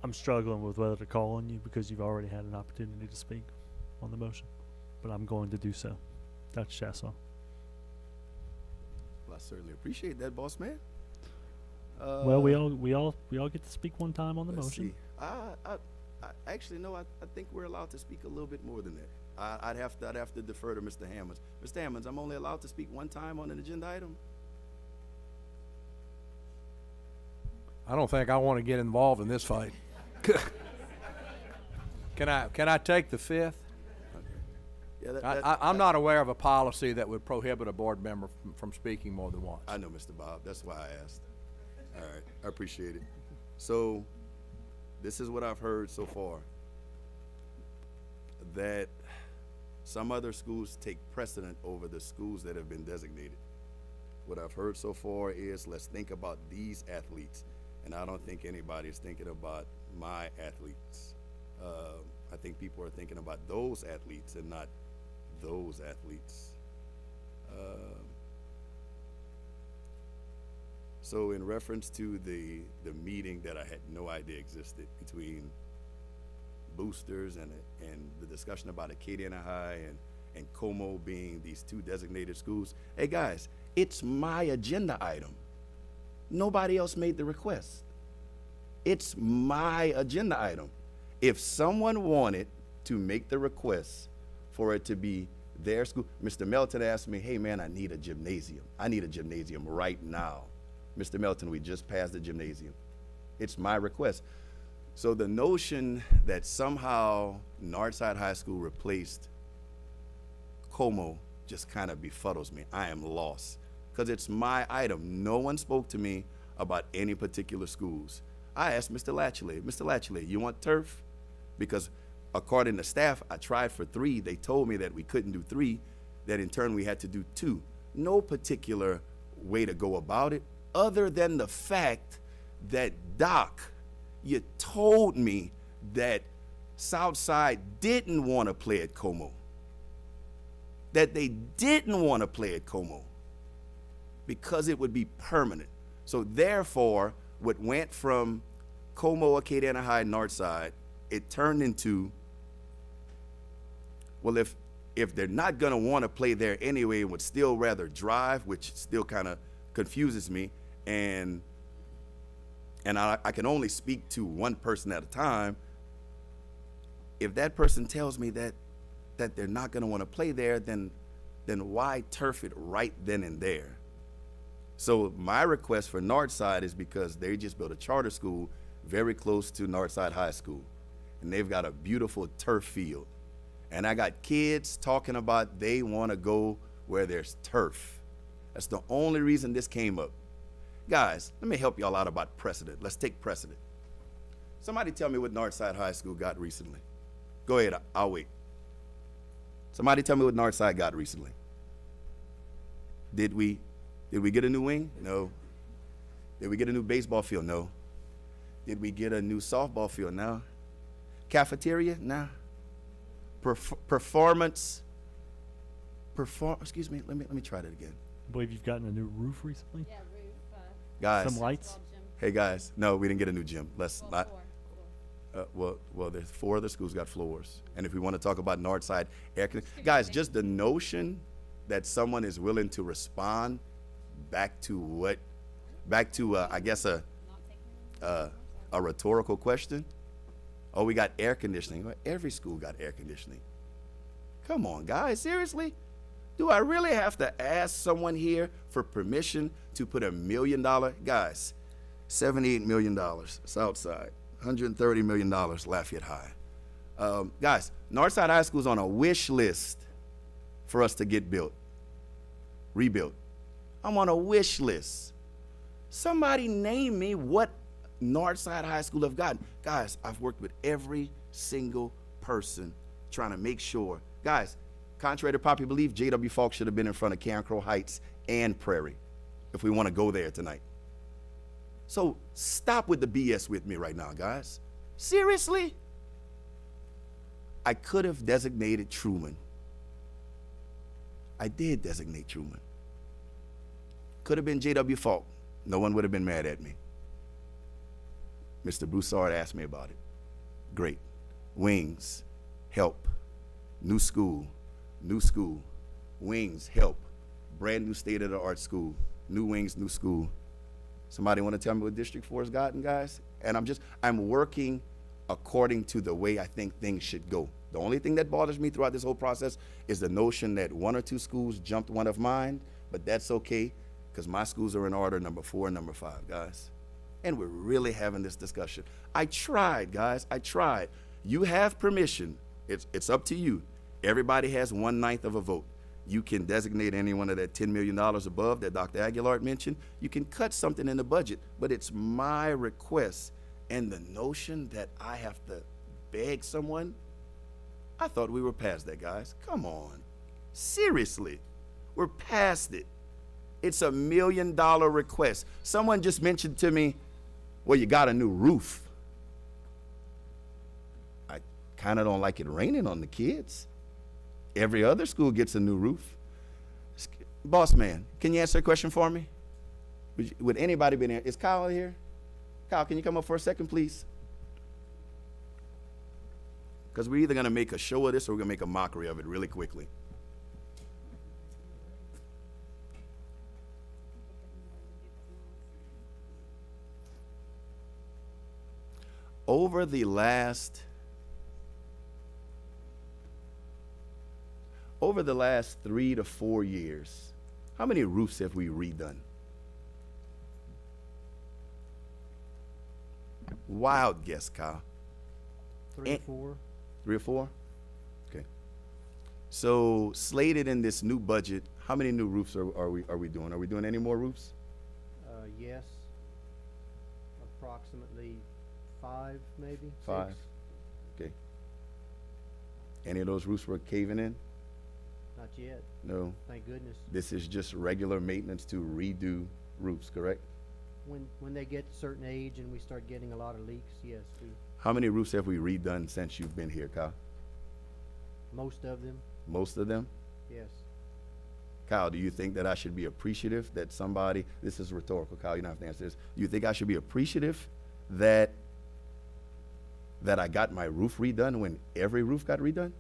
S5: I'm struggling with whether to call on you because you've already had an opportunity to speak on the motion, but I'm going to do so. Dr. Chassaw.
S6: Well, I certainly appreciate that, boss man.
S5: Well, we all get to speak one time on the motion.
S6: See. I actually no. I think we're allowed to speak a little bit more than that. I'd have to defer to Mr. Hammonds. Mr. Hammonds, I'm only allowed to speak one time on an agenda item.
S19: I don't think I want to get involved in this fight. Can I take the 5th?
S6: Yeah,
S19: I'm not aware of a policy that would prohibit a board member from speaking more than once.
S6: I know, Mr. Bob. That's why I asked. All right, I appreciate it. So, this is what I've heard so far. That some other schools take precedent over the schools that have been designated. What I've heard so far is let's think about these athletes. And I don't think anybody is thinking about my athletes. I think people are thinking about those athletes and not those athletes. So in reference to the meeting that I had no idea existed between boosters and the discussion about Acadiana High and Como being these two designated schools, hey guys, it's my agenda item. Nobody else made the request. It's my agenda item. If someone wanted to make the request for it to be their school, Mr. Melton asked me, hey man, I need a gymnasium. I need a gymnasium right now. Mr. Melton, we just passed the gymnasium. It's my request. So the notion that somehow Northside High School replaced Como just kind of befuddles me. I am lost because it's my item. No one spoke to me about any particular schools. I asked Mr. Latchley, you want turf? Because according to staff, I tried for 3. They told me that we couldn't do 3, that in turn we had to do 2. No particular way to go about it other than the fact that, Doc, you told me that Southside didn't want to play at Como. That they didn't want to play at Como because it would be permanent. So therefore, what went from Como, Acadiana High, Northside, it turned into, well, if they're not going to want to play there anyway and would still rather drive, which still kind of confuses me, and I can only speak to one person at a time. If that person tells me that they're not going to want to play there, then why turf it right then and there? So my request for Northside is because they just built a charter school very close to Northside High School, and they've got a beautiful turf field. And I got kids talking about they want to go where there's turf. That's the only reason this came up. Guys, let me help y'all out about precedent. Let's take precedent. Somebody tell me what Northside High School got recently. Go ahead, I'll wait. Somebody tell me what Northside got recently. Did we get a new wing? No. Did we get a new baseball field? No. Did we get a new softball field? No. Cafeteria? No. Excuse me, let me try that again.
S5: I believe you've gotten a new roof recently?
S17: Yeah, roof.
S6: Guys.
S5: Some lights?
S6: Hey guys, no, we didn't get a new gym. Let's not. Well, there's 4 other schools got floors. And if we want to talk about Northside air conditioning, guys, just the notion that someone is willing to respond back to I guess a rhetorical question. Oh, we got air conditioning. Well, every school got air conditioning. Come on, guys, seriously? Do I really have to ask someone here for permission to put $1 million? Guys, $78 million, Southside. $130 million, Lafayette High. Guys, Northside High School is on a wish list for us to get rebuilt. I'm on a wish list. Somebody name me what Northside High School have gotten. Guys, I've worked with every single person trying to make sure. Guys, contrary to popular belief, J.W. Falk should have been in front of Carencro Heights and Prairie if we want to go there tonight. So stop with the BS with me right now, guys. Seriously? I could have designated Truman. I did designate Truman. Could have been J.W. Falk. No one would have been mad at me. Mr. Broussard asked me about it. Great. Wings, help. New school, wings, help. Brand new state-of-the-art school, new wings, new school. Somebody want to tell me what District 4 has gotten, guys? And I'm working according to the way I think things should go. The only thing that bothers me throughout this whole process is the notion that 1 or 2 schools jumped one of mine, but that's okay, because my schools are in order, number 4 and number 5, guys. And we're really having this discussion. I tried, guys, I tried. You have permission. It's up to you. Everybody has 1/9 of a vote. You can designate anyone of that $10 million above that Dr. Aguilar mentioned. You can cut something in the budget, but it's my request. And the notion that I have to beg someone, I thought we were past that, guys. Come on. Seriously, we're past it. It's a $1 million request. Someone just mentioned to me, well, you got a new roof. I kind of don't like it raining on the kids. Every other school gets a new roof. Boss man, can you answer a question for me? Would anybody be there? Is Kyle here? Kyle, can you come up for a second, please? Because we're either going to make a show of this or we're going to make a mockery of it really quickly. Over the last 3 to 4 years, how many roofs have we redone? Wild guess, Kyle.
S20: 3 or 4.
S6: 3 or 4? Okay. So slated in this new budget, how many new roofs are we doing? Are we doing any more roofs?
S20: Yes. Approximately 5, maybe.
S6: 5.
S20: 6.
S6: Okay. Any of those roofs were caving in?
S20: Not yet.
S6: No.
S20: Thank goodness.
S6: This is just regular maintenance to redo roofs, correct?
S20: When they get a certain age and we start getting a lot of leaks, yes,
S6: How many roofs have we redone since you've been here, Kyle?
S20: most of them,
S6: Most of them?
S20: yes.
S6: Kyle, do you think that I should be appreciative that somebody, this is rhetorical, Kyle, you don't have to answer this. Do you think I should be appreciative that I got my roof redone when every roof got redone?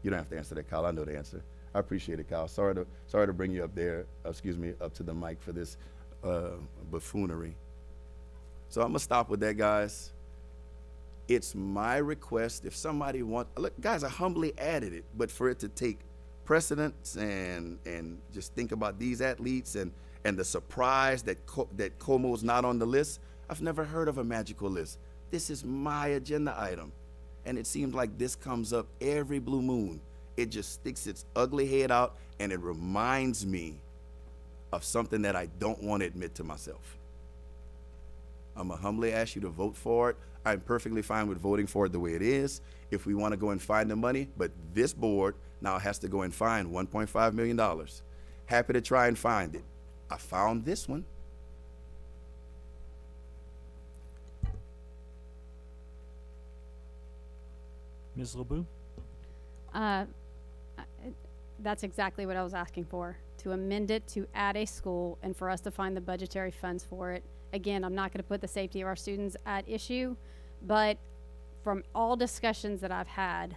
S6: You don't have to answer that, Kyle. I know the answer. I appreciate it, Kyle. Sorry to bring you up there, up to the mic for this buffoonery. So I'm gonna stop with that, guys. It's my request, if somebody look, guys, I humbly added it, but for it to take precedence and just think about these athletes and the surprise that Como's not on the list. I've never heard of a magical list. This is my agenda item. And it seems like this comes up every blue moon. It just sticks its ugly head out and it reminds me of something that I don't want to admit to myself. I'm gonna humbly ask you to vote for it. I'm perfectly fine with voting for it the way it is. If we want to go and find the money, but this board now has to go and find $1.5 million. Happy to try and find it. I found this one.
S5: Ms. LeBou?
S17: That's exactly what I was asking for, to amend it to add a school and for us to find the budgetary funds for it. Again, I'm not going to put the safety of our students at issue, but from all discussions that I've had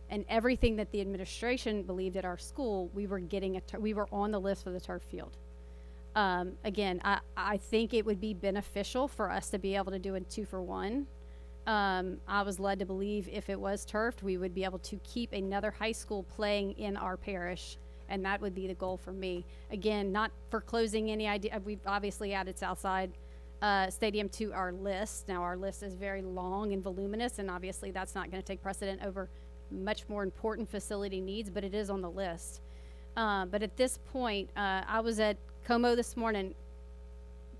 S17: and everything that the administration believed at our school, we were we were on the list for the turf field. Again, I think it would be beneficial for us to be able to do a 2-for-1. I was led to believe if it was turfed, we would be able to keep another high school playing in our parish, and that would be the goal for me. Again, not for closing any idea. We've obviously added Southside Stadium to our list. Now our list is very long and voluminous, and obviously that's not going to take precedent over much more important facility needs, but it is on the list. But at this point, I was at Como this morning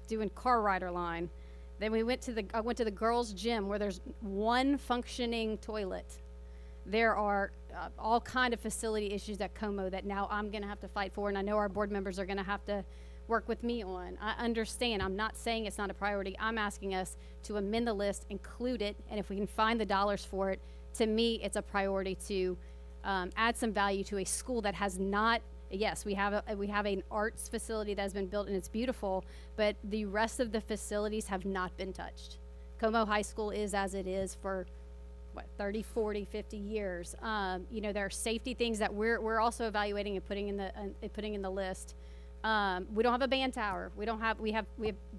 S17: doing car rider line. Then I went to the girls' gym where there's one functioning toilet. There are all kind of facility issues at Como that now I'm going to have to fight for, and I know our board members are going to have to work with me on. I understand. I'm not saying it's not a priority. I'm asking us to amend the list, include it, and if we can find the dollars for it, to me, it's a priority to add some value to a school that has not. Yes, we have an arts facility that has been built and it's beautiful, but the rest of the facilities have not been touched. Como High School is as it is for 30, 40, 50 years. There are safety things that we're also evaluating and putting in the list. We don't have a band tower. We have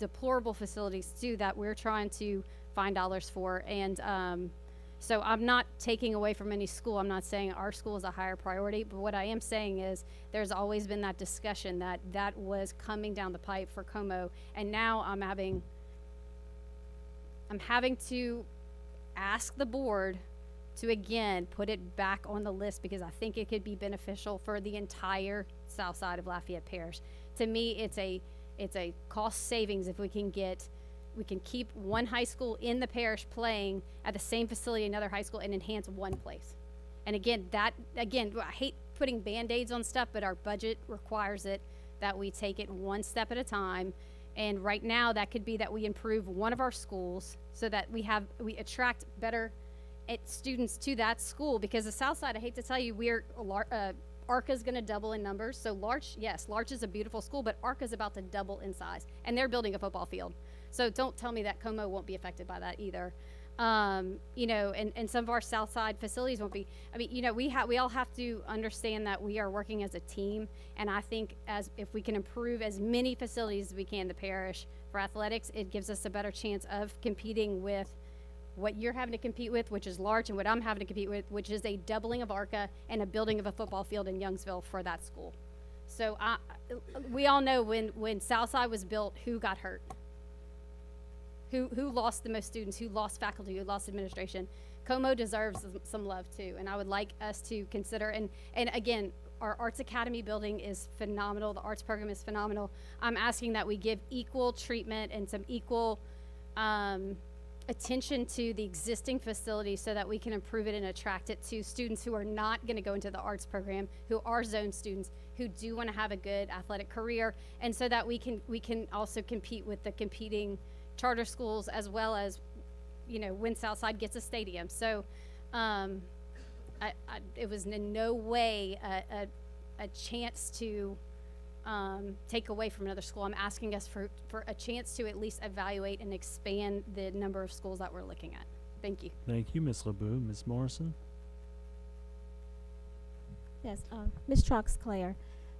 S17: deplorable facilities too that we're trying to find dollars for, and so I'm not taking away from any school. I'm not saying our school is a higher priority, but what I am saying is there's always been that discussion that was coming down the pipe for Como, and now I'm having to ask the board to again put it back on the list because I think it could be beneficial for the entire south side of Lafayette Parish. To me, it's a cost savings if we can keep one high school in the parish playing at the same facility, another high school, and enhance one place. And again, I hate putting Band-Aids on stuff, but our budget requires it that we take it one step at a time. And right now, that could be that we improve one of our schools so that we attract better students to that school, because the South Side, I hate to tell you, ARCA's going to double in numbers. So Larch is a beautiful school, but ARCA's about to double in size, and they're building a football field. So don't tell me that Como won't be affected by that either. You know, and some of our South Side facilities won't be. I mean, you know, we all have to understand that we are working as a team, and I think if we can improve as many facilities as we can, the parish for athletics, it gives us a better chance of competing with what you're having to compete with, which is Larch, and what I'm having to compete with, which is a doubling of ARCA and a building of a football field in Youngsville for that school. So we all know when Southside was built, who got hurt, who lost the most students, who lost faculty, who lost administration. Como deserves some love too, and I would like us to consider, and again, our Arts Academy building is phenomenal. The arts program is phenomenal. I'm asking that we give equal treatment and some equal attention to the existing facility so that we can improve it and attract it to students who are not going to go into the arts program, who are zone students, who do want to have a good athletic career, and so that we can also compete with the competing charter schools, as well as, you know, when Southside gets a stadium. So it was in no way a chance to take away from another school. I'm asking us for a chance to at least evaluate and expand the number of schools that we're looking at. Thank you.
S5: Thank you, Ms. LeBeau. Ms. Morrison?
S15: Yes, Ms. Troxclair,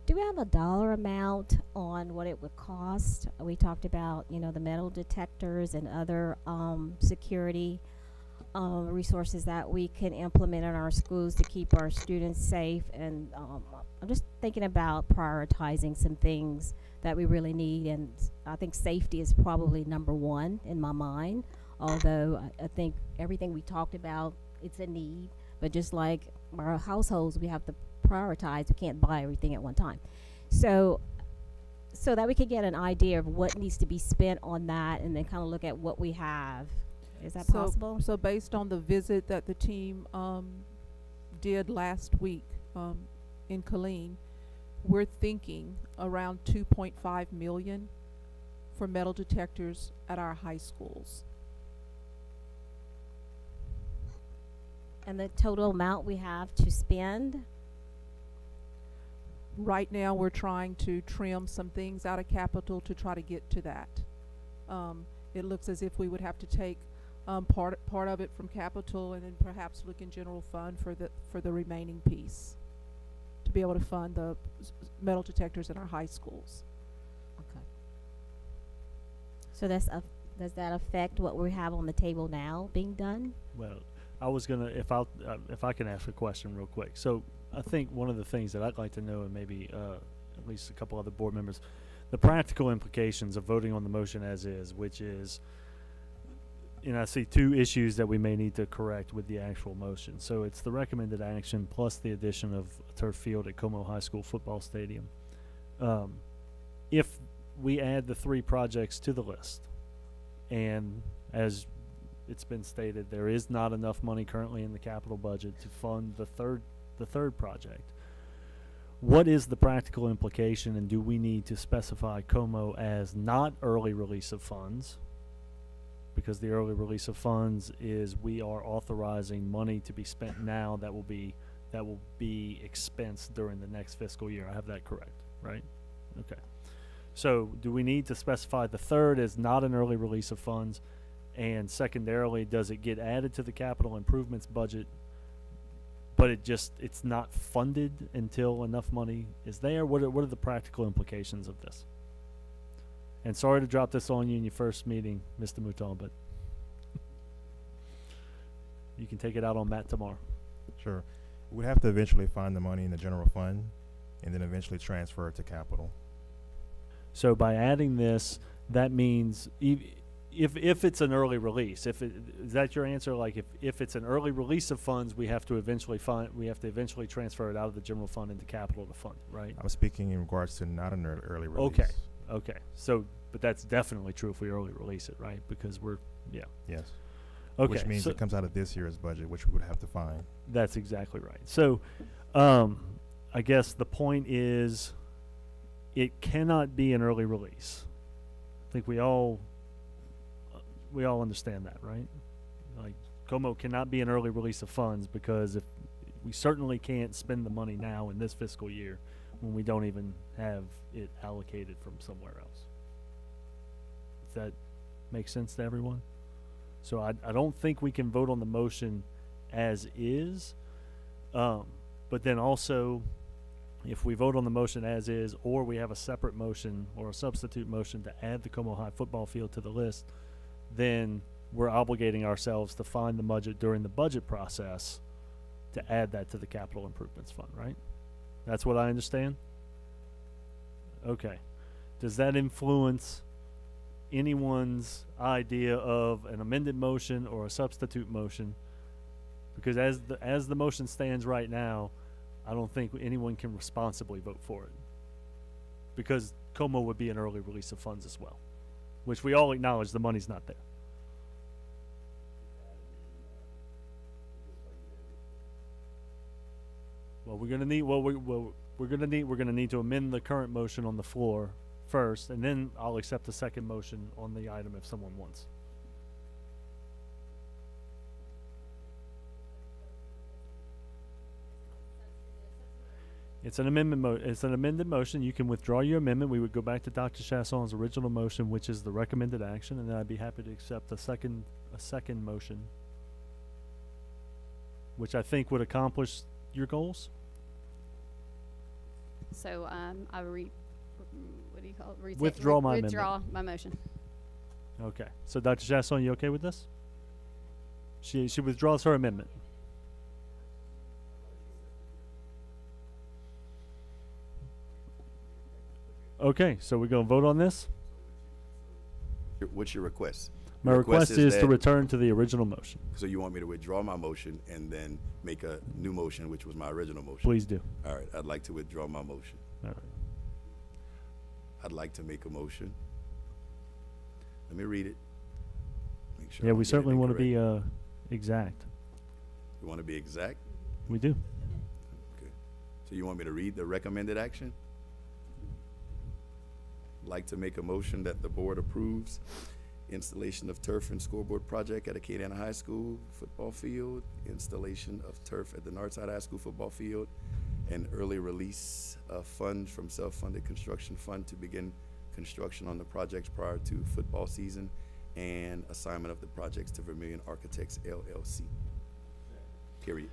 S15: do we have a dollar amount on what it would cost? We talked about, you know, the metal detectors and other security resources that we can implement in our schools to keep our students safe, and I'm just thinking about prioritizing some things that we really need, and I think safety is probably number one in my mind, although I think everything we talked about, it's a need, but just like our households, we have to prioritize. We can't buy everything at one time. So that we could get an idea of what needs to be spent on that, and then kind of look at what we have. Is that possible?
S4: So based on the visit that the team did last week in Killeen, we're thinking around $2.5 million for metal detectors at our high schools.
S15: And the total amount we have to spend?
S4: Right now, we're trying to trim some things out of capital to try to get to that. It looks as if we would have to take part of it from capital, and then perhaps look in general fund for the remaining piece to be able to fund the metal detectors in our high schools.
S15: Okay. So does that affect what we have on the table now being done?
S5: Well, I was gonna, if I can ask a question real quick. So I think one of the things that I'd like to know, and maybe at least a couple other board members, the practical implications of voting on the motion as is, which is, you know, I see two issues that we may need to correct with the actual motion. So it's the recommended action plus the addition of a turf field at Como High School football stadium. If we add the three projects to the list, and as it's been stated, there is not enough money currently in the capital budget to fund the third project. What is the practical implication, and do we need to specify Como as not early release of funds? Because the early release of funds is we are authorizing money to be spent now that will be expensed during the next fiscal year. I have that correct, right? Okay. So do we need to specify the third as not an early release of funds? And secondarily, does it get added to the capital improvements budget, but it's not funded until enough money is there? What are the practical implications of this? And sorry to drop this on you in your first meeting, Mr. Mouton, but you can take it out on Matt tomorrow.
S21: Sure. We'd have to eventually find the money in the general fund and then eventually transfer it to capital.
S5: So by adding this, that means if it's an early release, is that your answer? Like if it's an early release of funds, we have to eventually transfer it out of the general fund into capital to fund, right?
S21: I'm speaking in regards to not an early release.
S5: Okay. So, but that's definitely true if we early release it, right? Because
S21: Yes.
S5: Okay.
S21: Which means it comes out of this year's budget, which we would have to find.
S5: That's exactly right. So, I guess the point is, it cannot be an early release. I think we all understand that, right? Like Como cannot be an early release of funds because if we certainly can't spend the money now in this fiscal year when we don't even have it allocated from somewhere else. Does that make sense to everyone? So I don't think we can vote on the motion as is. But then also, if we vote on the motion as is, or we have a separate motion or a substitute motion to add the Como High football field to the list, then we're obligating ourselves to find the budget during the budget process to add that to the capital improvements fund, right? That's what I understand? Okay. Does that influence anyone's idea of an amended motion or a substitute motion? Because as the motion stands right now, I don't think anyone can responsibly vote for it. Because Como would be an early release of funds as well, which we all acknowledge the money's not there. Well, we're gonna need to amend the current motion on the floor first, and then I'll accept the second motion on the item if someone wants. It's an amendment. It's an amended motion. You can withdraw your amendment. We would go back to Dr. Chasson's original motion, which is the recommended action, and then I'd be happy to accept a second motion, which I think would accomplish your goals.
S17: So I what do you call it?
S5: Withdraw my amendment.
S17: Withdraw my motion.
S5: Okay. So Dr. Chasson, you okay with this? She withdraws her amendment. Okay, so we're going to vote on this?
S6: What's your request?
S5: My request is to return to the original motion.
S6: So you want me to withdraw my motion and then make a new motion, which was my original motion?
S5: Please do.
S6: All right, I'd like to withdraw my motion.
S5: All right.
S6: I'd like to make a motion. Let me read it. Make sure
S5: Yeah,
S6: I
S5: we
S6: don't get
S5: certainly
S6: it
S5: want to
S6: incorrect.
S5: be exact.
S6: You want to be exact?
S5: We do.
S6: Okay. So you want me to read the recommended action? Like to make a motion that the board approves installation of turf and scoreboard project at Acadiana High School football field, installation of turf at the Northside High School football field, and early release of funds from self-funded construction fund to begin construction on the projects prior to football season, and assignment of the projects to Vermillion Architects LLC. Period.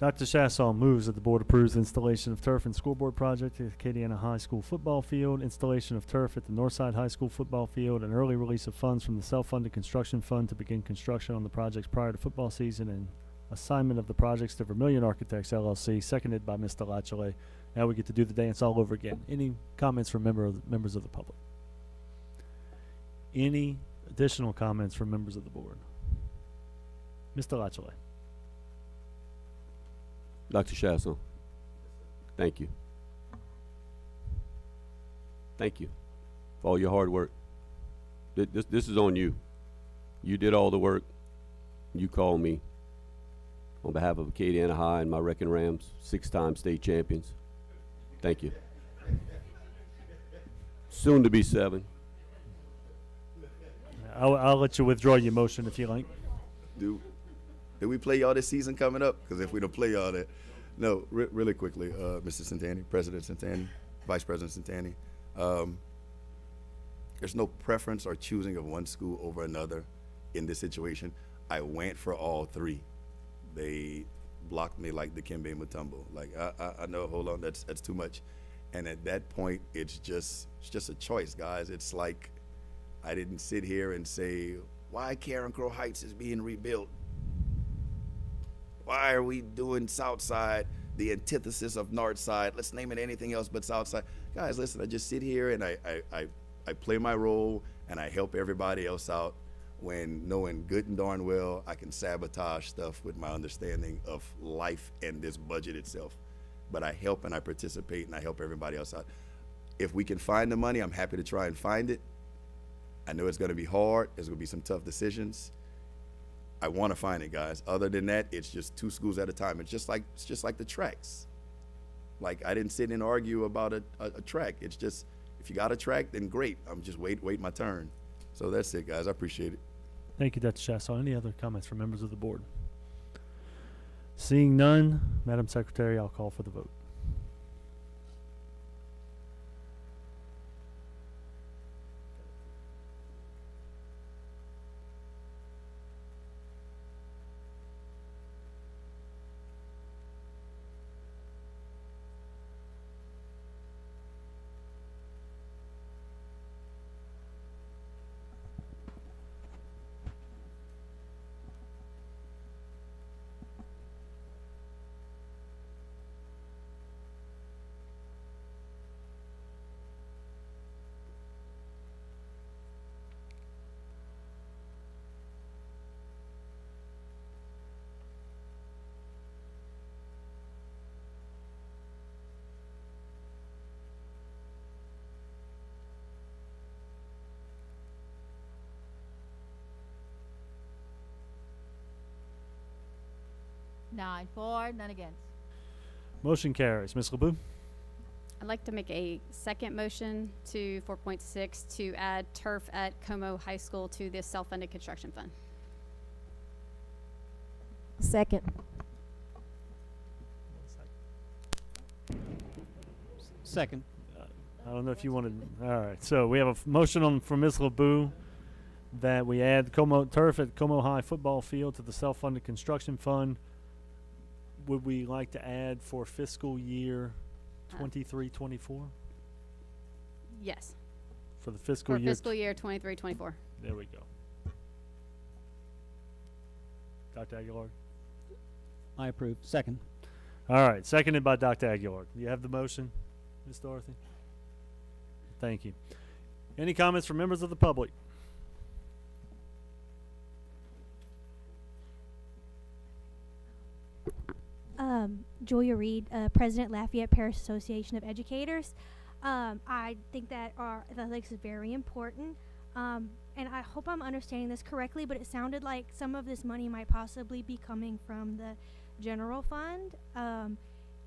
S5: Dr. Chasson moves that the board approves the installation of turf and scoreboard project at Acadiana High School football field, installation of turf at the Northside High School football field, and early release of funds from the self-funded construction fund to begin construction on the projects prior to football season, and assignment of the projects to Vermillion Architects LLC, seconded by Mr. Lachelet. Now we get to do the dance all over again. Any comments from members of the public? Any additional comments from members of the board? Mr. Lachelet.
S14: Dr. Chasson, thank you. Thank you for all your hard work. This is on you. You did all the work. You called me on behalf of Acadiana High and my Wrecking Rams, 6-time state champions. Thank you. Soon to be 7.
S5: I'll let you withdraw your motion if you like.
S6: Do we play y'all this season coming up? Because if we don't play y'all that, no, really quickly, Mr. Centani, President Centani, Vice President Centani, there's no preference or choosing of one school over another in this situation. I went for all 3. They blocked me like the Kimbe Mutombo. Like I know, hold on, that's too much. And at that point, it's just a choice, guys. It's like I didn't sit here and say why Karen Crow Heights is being rebuilt. Why are we doing Southside, the antithesis of Northside? Let's name it anything else but Southside. Guys, listen, I just sit here and I play my role and I help everybody else out when knowing good and darn well I can sabotage stuff with my understanding of life and this budget itself. But I help and I participate and I help everybody else out. If we can find the money, I'm happy to try and find it. I know it's gonna be hard. There's gonna be some tough decisions. I want to find it, guys. Other than that, it's just 2 schools at a time. It's just like the tracks. Like I didn't sit and argue about a track. It's just if you got a track, then great. I'm just wait my turn. So that's it, guys. I appreciate it.
S5: Thank you, Dr. Chassaw. Any other comments from members of the board? Seeing none, Madam Secretary, I'll call for the vote.
S16: Nine for, none against.
S5: Motion carries. Ms. LeBeau?
S17: I'd like to make a second motion to 4.6 to add turf at Como High School to this self-funded construction fund.
S15: Second.
S18: Second.
S5: I don't know if you wanted. All right. So we have a motion from Ms. LeBeau that we add turf at Como High football field to the self-funded construction fund. Would we like to add for fiscal year 23-24?
S17: Yes.
S5: For the fiscal
S17: For
S5: year.
S17: fiscal year 23-24.
S5: There we go. Dr. Aguilar?
S18: I approve. Second.
S5: All right. Seconded by Dr. Aguilar. You have the motion, Ms. Dorothy? Thank you. Any comments from members of the public?
S1: Julia Reed, President, Lafayette Parish Association of Educators. I think that our athletics is very important, and I hope I'm understanding this correctly, but it sounded like some of this money might possibly be coming from the general fund,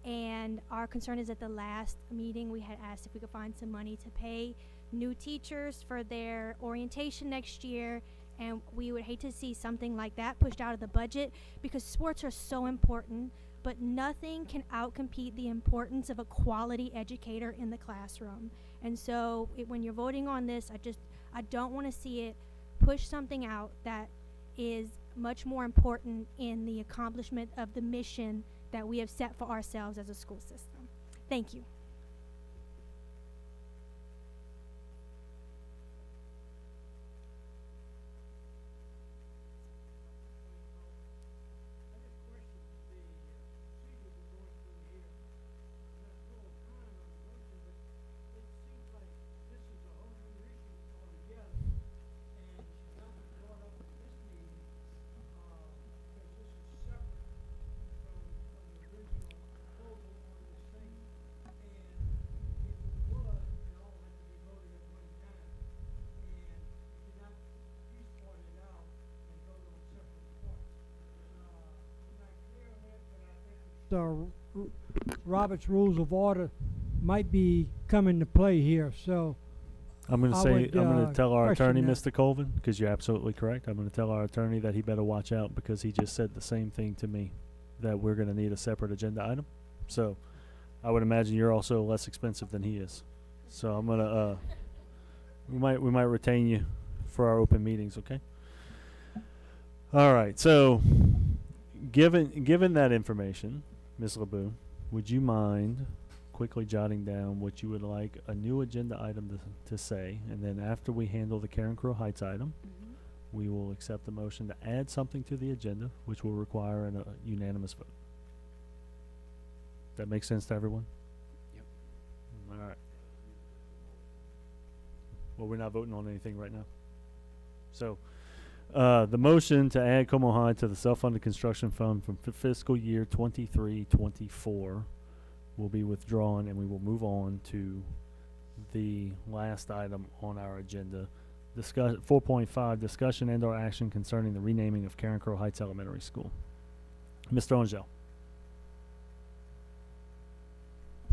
S1: and our concern is at the last meeting we had asked if we could find some money to pay new teachers for their orientation next year, and we would hate to see something like that pushed out of the budget because sports are so important, but nothing can outcompete the importance of a quality educator in the classroom. And so when you're voting on this, I don't want to see it push something out that is much more important in the accomplishment of the mission that we have set for ourselves as a school system. Thank you.
S22: Robert's Rules of Order might be coming to play here, so
S5: I'm going to tell our attorney,
S22: that.
S5: Mr. Colvin, because you're absolutely correct. I'm going to tell our attorney that he better watch out because he just said the same thing to me, that we're going to need a separate agenda item. So I would imagine you're also less expensive than he is. So I'm going to, we might retain you for our open meetings, okay? All right. So given that information, Ms. LeBeau, would you mind quickly jotting down what you would like a new agenda item to say, and then after we handle the Karen Crow Heights item, we will accept the motion to add something to the agenda, which will require a unanimous vote. That makes sense to everyone?
S18: Yep.
S5: All right. Well, we're not voting on anything right now. So, the motion to add Como High to the self-funded construction fund from fiscal year 23-24 will be withdrawn, and we will move on to the last item on our agenda. 4.5, discussion and/or action concerning the renaming of Karen Crow Heights Elementary School. Mr. Angel.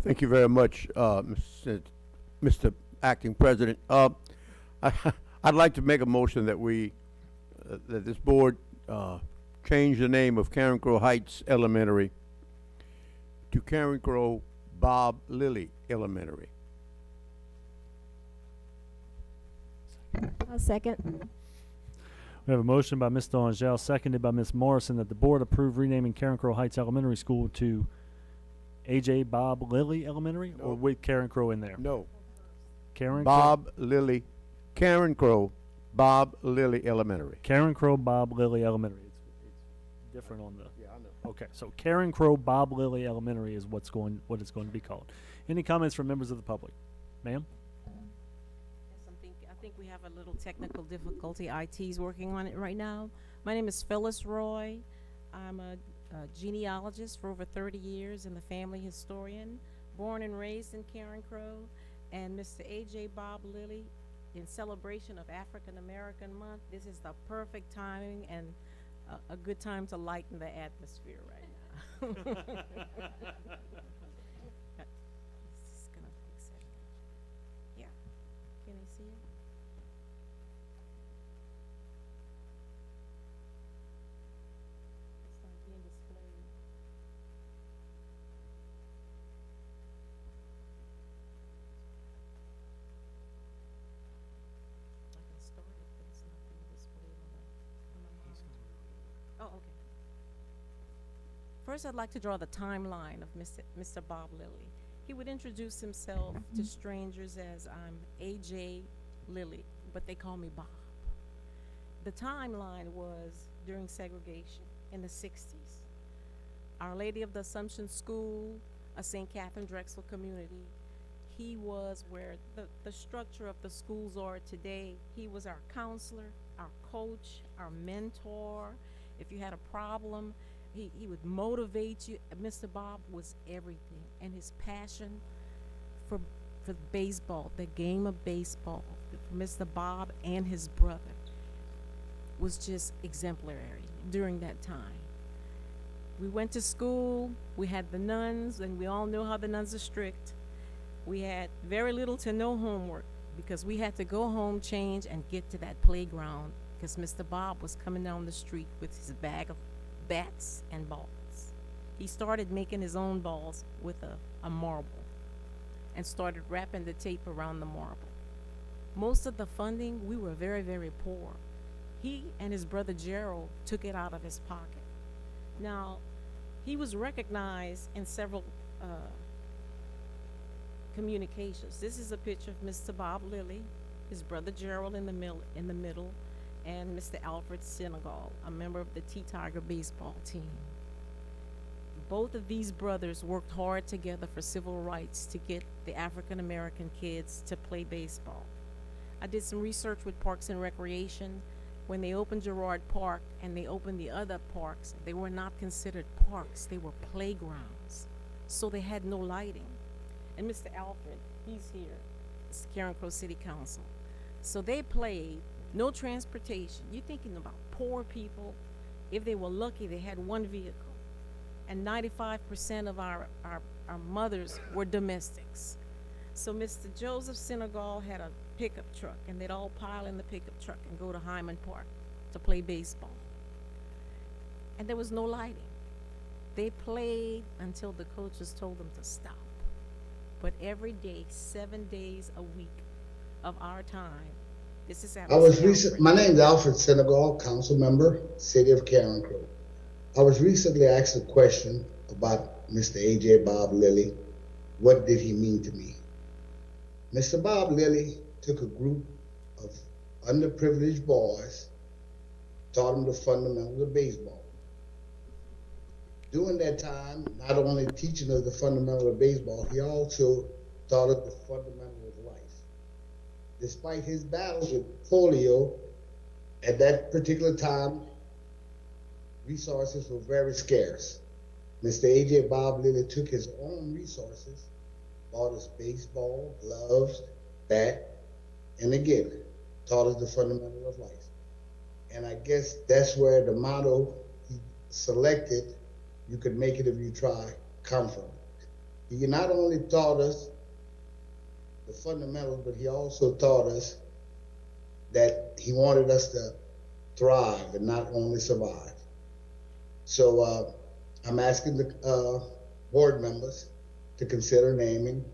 S3: Thank you very much, Mr. Acting President. I'd like to make a motion that we that this board change the name of Karen Crow Heights Elementary to Karen Crow Bob Lilly Elementary.
S15: I'll second.
S5: We have a motion by Mr. Angel, seconded by Ms. Morrison, that the board approve renaming Karen Crow Heights Elementary School to A.J. Bob Lilly Elementary, or with Karen Crow in there?
S3: No.
S5: Karen
S3: Bob Lilly, Karen Crow Bob Lilly Elementary.
S5: Karen Crow Bob Lilly Elementary. It's different on the.
S3: Yeah, I know.
S5: Okay, so Karen Crow Bob Lilly Elementary is what it's going to be called. Any comments from members of the public, ma'am?
S9: I think we have a little technical difficulty. IT's working on it right now. My name is Phyllis Roy. I'm a genealogist for over 30 years and the family historian, born and raised in Karen Crow. And Mr. A.J. Bob Lilly, in celebration of African American Month, this is the perfect timing and a good time to lighten the atmosphere right now. Just gonna fix it. Yeah. Can you see it? It's not being displayed. I can start it, but it's not being displayed on the monitor. Oh, okay. First, I'd like to draw the timeline of Mr. Bob Lilly. He would introduce himself to strangers as I'm A.J. Lilly, but they call me Bob. The timeline was during segregation in the 60s. Our Lady of the Assumption School, a St. Catherine Drexel community, he was where the structure of the schools are today. He was our counselor, our coach, our mentor. If you had a problem, he would motivate you. Mr. Bob was everything, and his passion for baseball, the game of baseball, for Mr. Bob and his brother was just exemplary during that time. We went to school, we had the nuns, and we all know how the nuns are strict. We had very little to no homework because we had to go home, change, and get to that playground because Mr. Bob was coming down the street with his bag of bats and balls. He started making his own balls with a marble and started wrapping the tape around the marble. Most of the funding, we were very, very poor. He and his brother Gerald took it out of his pocket. Now, he was recognized in several communications. This is a picture of Mr. Bob Lilly, his brother Gerald in the middle, and Mr. Alfred Senegal, a member of the T-Tiger baseball team. Both of these brothers worked hard together for civil rights to get the African American kids to play baseball. I did some research with Parks and Recreation. When they opened Girard Park and they opened the other parks, they were not considered parks, they were playgrounds. So they had no lighting. And Mr. Alfred, he's here, it's Karen Crow City Council. So they played, no transportation. You're thinking about poor people. If they were lucky, they had one vehicle. And 95% of our mothers were domestics. So Mr. Joseph Senegal had a pickup truck, and they'd all pile in the pickup truck and go to Hyman Park to play baseball. And there was no lighting. They played until the coaches told them to stop. But every day, 7 days a week of our time, this is at
S10: my name is Alfred Senegal, council member, City of Karen Crow. I was recently asked a question about Mr. A.J. Bob Lilly. What did he mean to me? Mr. Bob Lilly took a group of underprivileged boys, taught them the fundamentals of baseball. During that time, not only teaching us the fundamentals of baseball, he also taught us the fundamentals of life. Despite his battles with polio, at that particular time, resources were very scarce. Mr. A.J. Bob Lilly took his own resources, bought us baseball, gloves, bat, and again, taught us the fundamentals of life. And I guess that's where the motto he selected, you could make it if you try, come from. He not only taught us the fundamentals, but he also taught us that he wanted us to thrive and not only survive. So I'm asking the board members to consider naming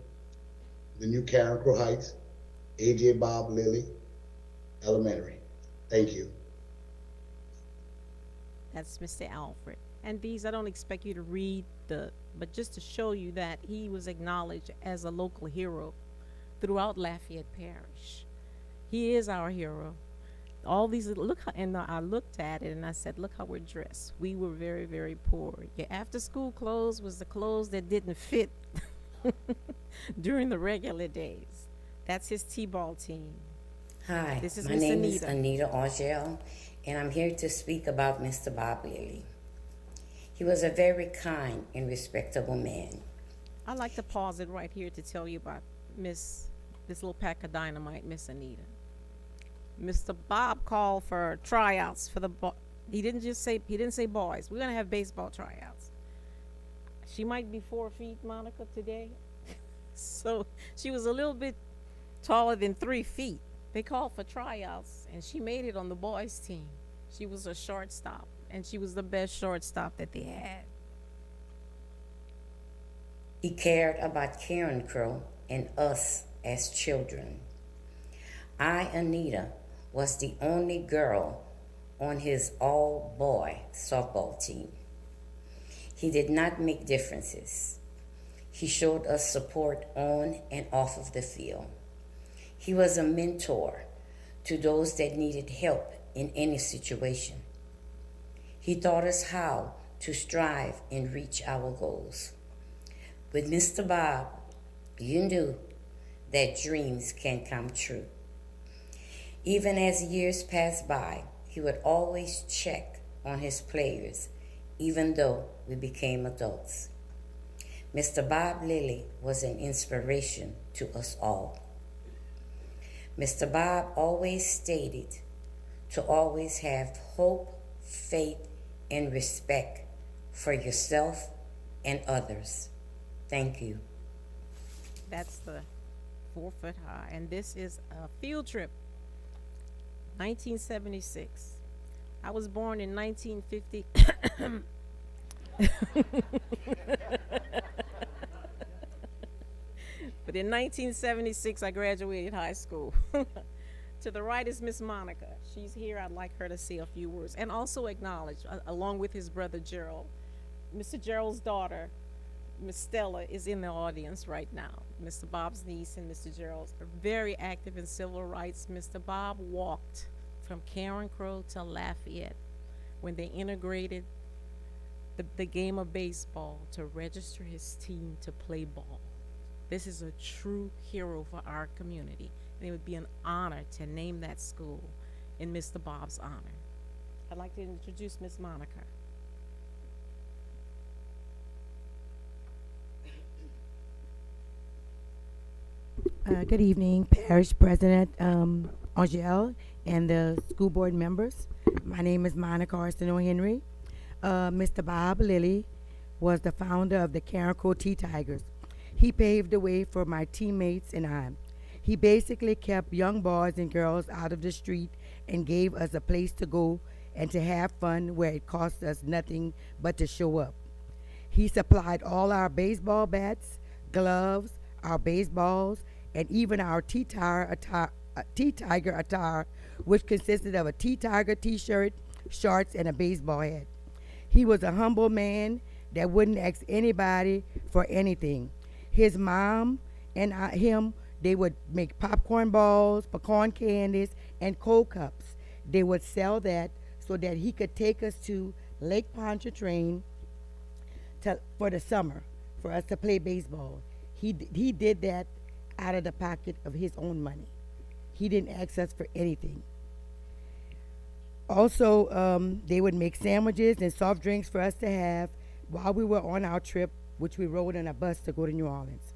S10: the new Karen Crow Heights A.J. Bob Lilly Elementary. Thank you.
S9: That's Mr. Alfred. And these, I don't expect you to read but just to show you that he was acknowledged as a local hero throughout Lafayette Parish. He is our hero. All these, look how, and I looked at it and I said, look how we're dressed. We were very, very poor. Your after school clothes was the clothes that didn't fit during the regular days. That's his T-ball team.
S8: Hi,
S9: This is
S8: my
S9: Miss
S8: name
S9: Anita.
S8: is Anita Angel, and I'm here to speak about Mr. Bob Lilly. He was a very kind and respectable man.
S9: I'd like to pause it right here to tell you about this little pack of dynamite, Miss Anita. Mr. Bob called for tryouts for he didn't say boys. We're gonna have baseball tryouts. She might be 4 feet, Monica, today. So she was a little bit taller than 3 feet. They called for tryouts and she made it on the boys team. She was a shortstop and she was the best shortstop that they had.
S8: He cared about Karen Crow and us as children. I, Anita, was the only girl on his all-boy softball team. He did not make differences. He showed us support on and off of the field. He was a mentor to those that needed help in any situation. He taught us how to strive and reach our goals. With Mr. Bob, you knew that dreams can come true. Even as years passed by, he would always check on his players, even though we became adults. Mr. Bob Lilly was an inspiration to us all. Mr. Bob always stated to always have hope, faith, and respect for yourself and others. Thank you.
S9: That's the 4 foot high. And this is a field trip. 1976. I was born in 1950. But in 1976, I graduated high school. To the right is Miss Monica. She's here. I'd like her to say a few words and also acknowledge, along with his brother Gerald, Mr. Gerald's daughter, Miss Stella, is in the audience right now. Mr. Bob's niece and Mr. Gerald's are very active in civil rights. Mr. Bob walked from Karen Crow to Lafayette when they integrated the game of baseball to register his team to play ball. This is a true hero for our community, and it would be an honor to name that school in Mr. Bob's honor. I'd like to introduce Miss Monica.
S11: Good evening, Parish President Angel and the school board members. My name is Monica Arsenault Henry. Mr. Bob Lilly was the founder of the Karen Crow Tea Tigers. He paved the way for my teammates and I. He basically kept young boys and girls out of the street and gave us a place to go and to have fun where it cost us nothing but to show up. He supplied all our baseball bats, gloves, our baseballs, and even our Tea Tiger attire, which consisted of a Tea Tiger t-shirt, shorts, and a baseball hat. He was a humble man that wouldn't ask anybody for anything. His mom and him, they would make popcorn balls, pecan candies, and cold cups. They would sell that so that he could take us to Lake Pontchartrain for the summer for us to play baseball. He did that out of the pocket of his own money. He didn't ask us for anything. Also, they would make sandwiches and soft drinks for us to have while we were on our trip, which we rode in a bus to go to New Orleans.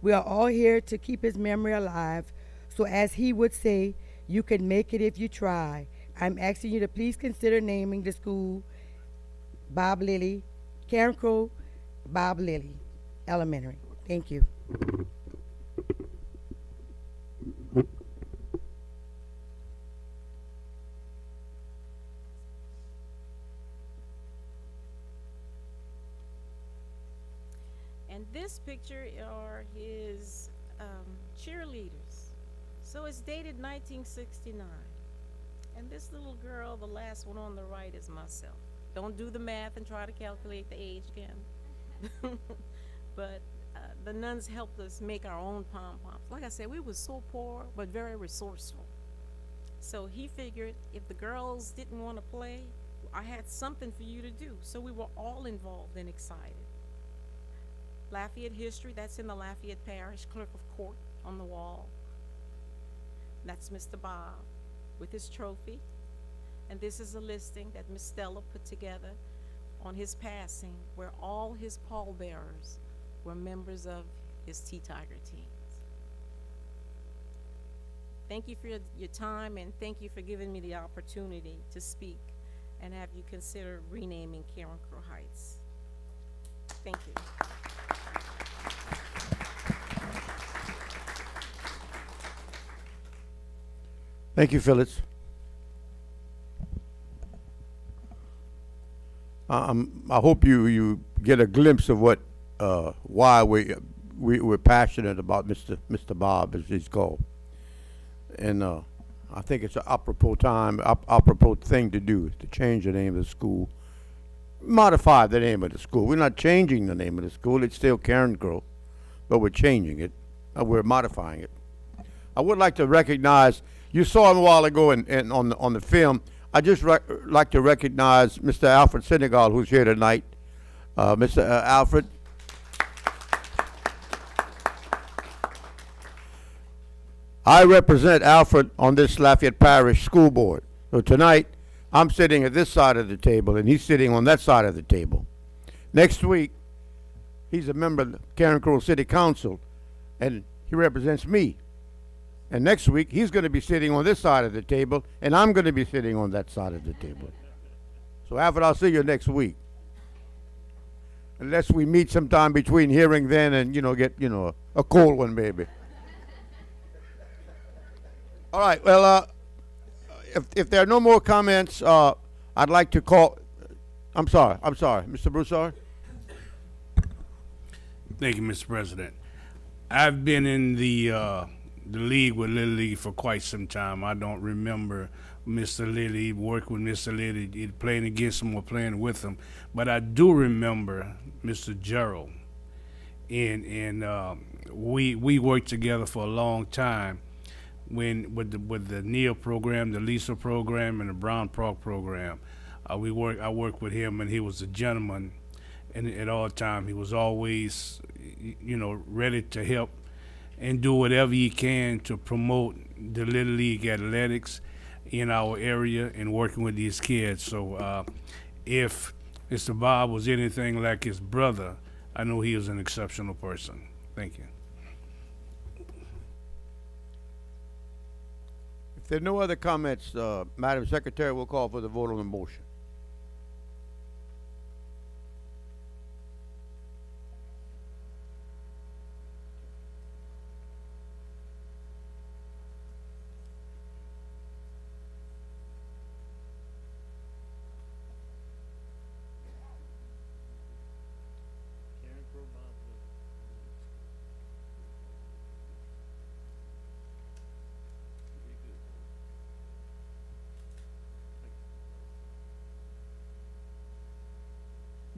S11: We are all here to keep his memory alive. So as he would say, you can make it if you try. I'm asking you to please consider naming the school Bob Lilly, Karen Crow Bob Lilly Elementary. Thank you.
S9: this picture are his cheerleaders. So it's dated 1969. And this little girl, the last one on the right, is myself. Don't do the math and try to calculate the age again. But the nuns helped us make our own pom-poms. Like I said, we were so poor, but very resourceful. So he figured if the girls didn't want to play, I had something for you to do. So we were all involved and excited. Lafayette history, that's in the Lafayette Parish, clerk of court on the wall. That's Mr. Bob with his trophy. And this is a listing that Miss Stella put together on his passing, where all his pallbearers were members of his Tea Tiger teams. Thank you for your time, and thank you for giving me the opportunity to speak and have you consider renaming Karen Crow Heights. Thank you.
S3: Thank you, Phyllis. I hope you get a glimpse of what why we're passionate about Mr. Bob, as he's called, and I think it's an apropos thing to do, is to change the name of the school, modify the name of the school. We're not changing the name of the school; it's still Karen Crow, but we're changing it. We're modifying it. I would like to recognize. You saw him a while ago and on the film. I just like to recognize Mr. Alfred Senegal, who's here tonight. Mr. Alfred. I represent Alfred on this Lafayette Parish School Board. So tonight, I'm sitting at this side of the table, and he's sitting on that side of the table. Next week, he's a member of the Karen Crow City Council, and he represents me. And next week, he's going to be sitting on this side of the table, and I'm going to be sitting on that side of the table. So, Alfred, I'll see you next week. Unless we meet sometime between hearing then and, get, a cold one, maybe. All right, well, if there are no more comments, I'd like to call, I'm sorry, Mr. Broussard?
S12: Thank you, Mr. President. I've been in the league with Little League for quite some time. I don't remember Mr. Lilly, work with Mr. Lilly, playing against him or playing with him. But I do remember Mr. Gerald. And we worked together for a long time with the Neil program, the Lisa program, and the Brown Park program. I worked with him, and he was a gentleman. And at all times, he was always, ready to help and do whatever he can to promote the Little League athletics in our area and working with these kids. So if Mr. Bob was anything like his brother, I know he was an exceptional person. Thank you.
S3: If there are no other comments, Madam Secretary, we'll call for the vote on the motion.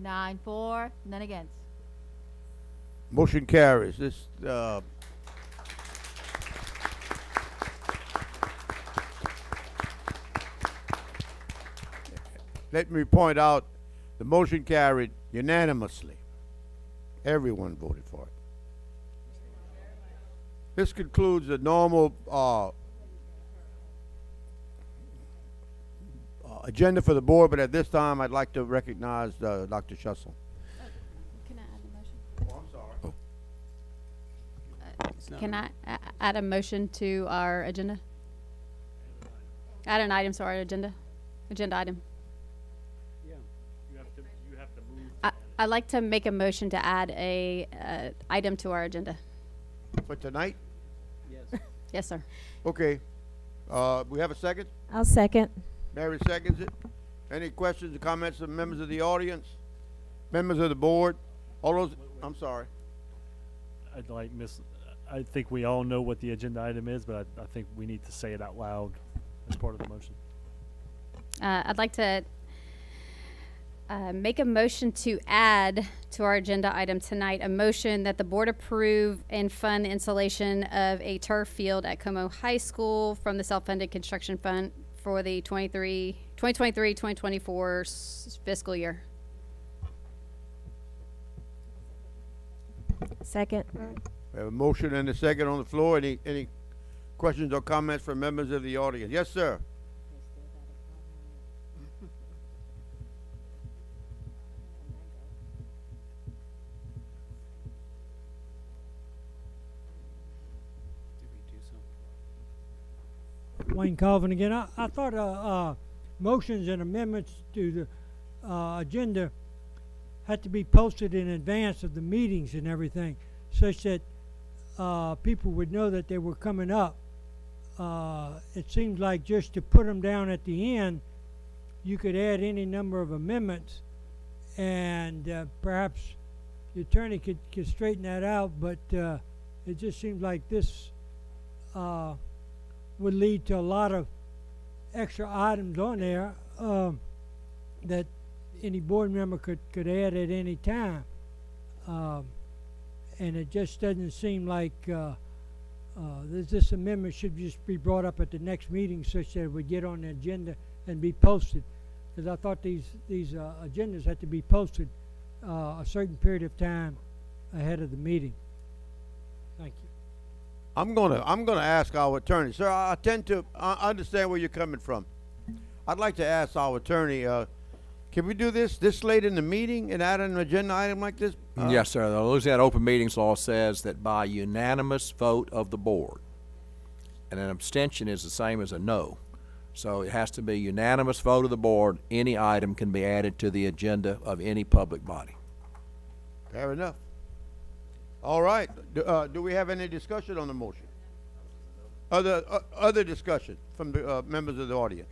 S16: Nine, for, none against.
S3: Motion carries. Let me point out, the motion carried unanimously. Everyone voted for it. This concludes the normal agenda for the board, but at this time, I'd like to recognize Dr. Schussel.
S17: Can I add a motion?
S3: Oh, I'm sorry.
S17: Can I add a motion to our agenda? Add an item to our agenda item.
S5: Yeah, you have to move.
S17: I'd like to make a motion to add a item to our agenda.
S3: For tonight?
S18: Yes.
S17: Yes, sir.
S3: Okay. We have a second?
S15: I'll second.
S3: Mary seconds it. Any questions or comments from members of the audience? Members of the board? All those, I'm sorry.
S5: I'd like I think we all know what the agenda item is, but I think we need to say it out loud as part of the motion.
S17: I'd like to make a motion to add to our agenda item tonight, a motion that the board approve and fund the installation of a turf field at Como High School from the self-funded construction fund for the 2023-2024 fiscal year.
S2: Second.
S3: We have a motion and a second on the floor. Any questions or comments from members of the audience? Yes, sir.
S22: Wayne Colvin again. I thought motions and amendments to the agenda had to be posted in advance of the meetings and everything, such that people would know that they were coming up. It seems like just to put them down at the end, you could add any number of amendments, and perhaps the attorney could straighten that out, but it just seems like this would lead to a lot of extra items on there that any board member could add at any time. And it just doesn't seem like this amendment should just be brought up at the next meeting such that it would get on the agenda and be posted. Because I thought these agendas had to be posted a certain period of time ahead of the meeting. Thank you.
S3: I'm gonna ask our attorney, sir. I tend to understand where you're coming from. I'd like to ask our attorney, can we do this late in the meeting and add an agenda item like this?
S19: Yes, sir. The Louisiana Open Meetings Law says that by unanimous vote of the board, and an abstention is the same as a no. So it has to be unanimous vote of the board. Any item can be added to the agenda of any public body.
S3: Fair enough. All right. Do we have any discussion on the motion? Other discussion from the members of the audience?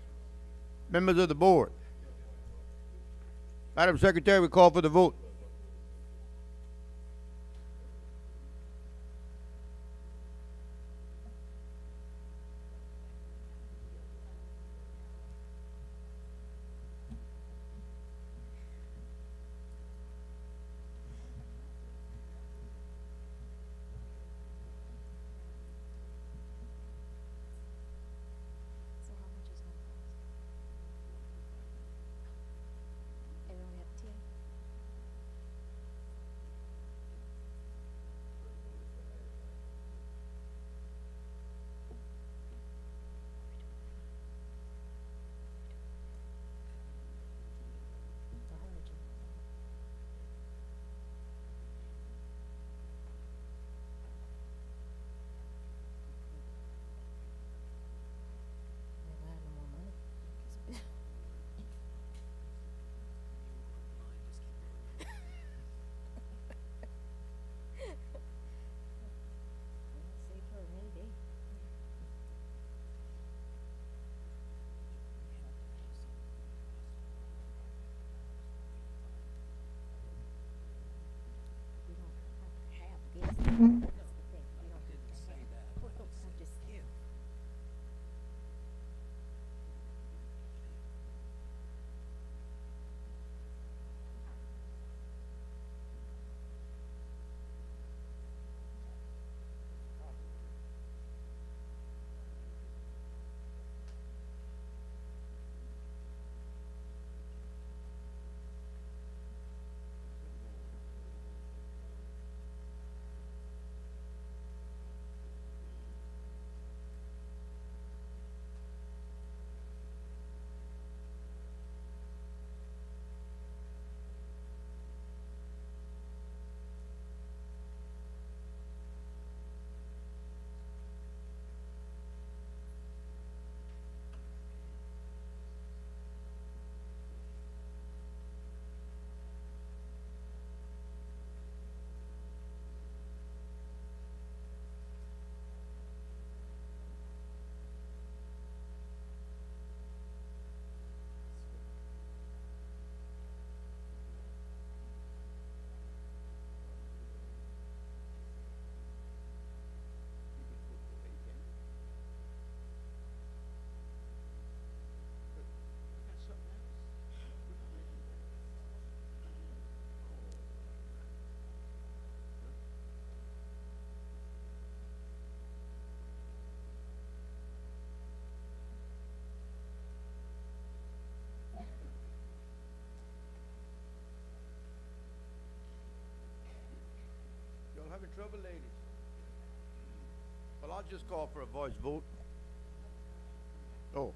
S3: Members of the board? Madam Secretary, we call for the vote. having trouble, ladies? Well, I'll just call for a voice vote. Oh.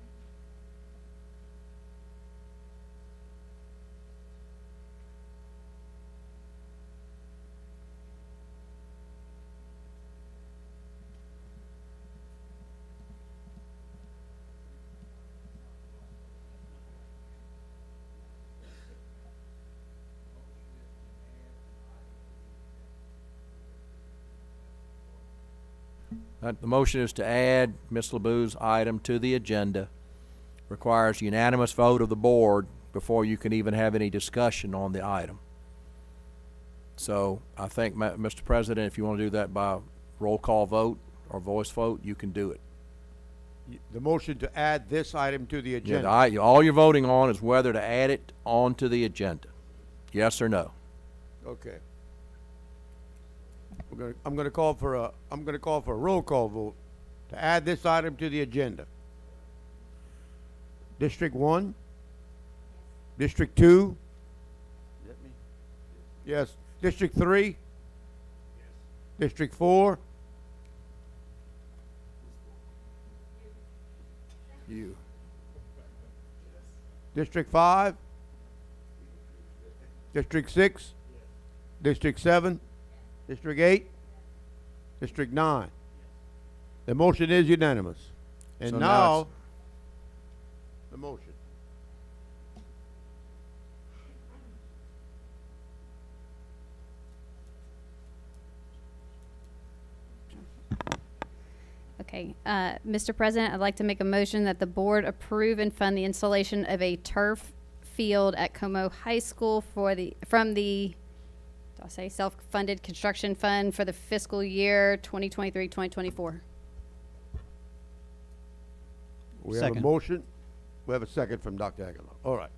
S19: The motion is to add Ms. LeBou's item to the agenda. Requires unanimous vote of the board before you can even have any discussion on the item. So I think, Mr. President, if you want to do that by roll call vote or voice vote, you can do it.
S3: The motion to add this item to the agenda.
S19: All you're voting on is whether to add it onto the agenda. Yes or no?
S3: Okay. I'm gonna call for a roll call vote to add this item to the agenda. District 1? District 2? Yes. District 3? Yes. District 4?
S19: You.
S3: District 5? District 6? District 7? District 8? District 9? The motion is unanimous. And
S19: So
S3: now, the motion.
S17: Okay, Mr. President, I'd like to make a motion that the board approve and fund the installation of a turf field at Como High School from the self-funded construction fund for the fiscal year 2023-2024.
S3: We have a motion. We have a second from Dr. Aguilar. All right.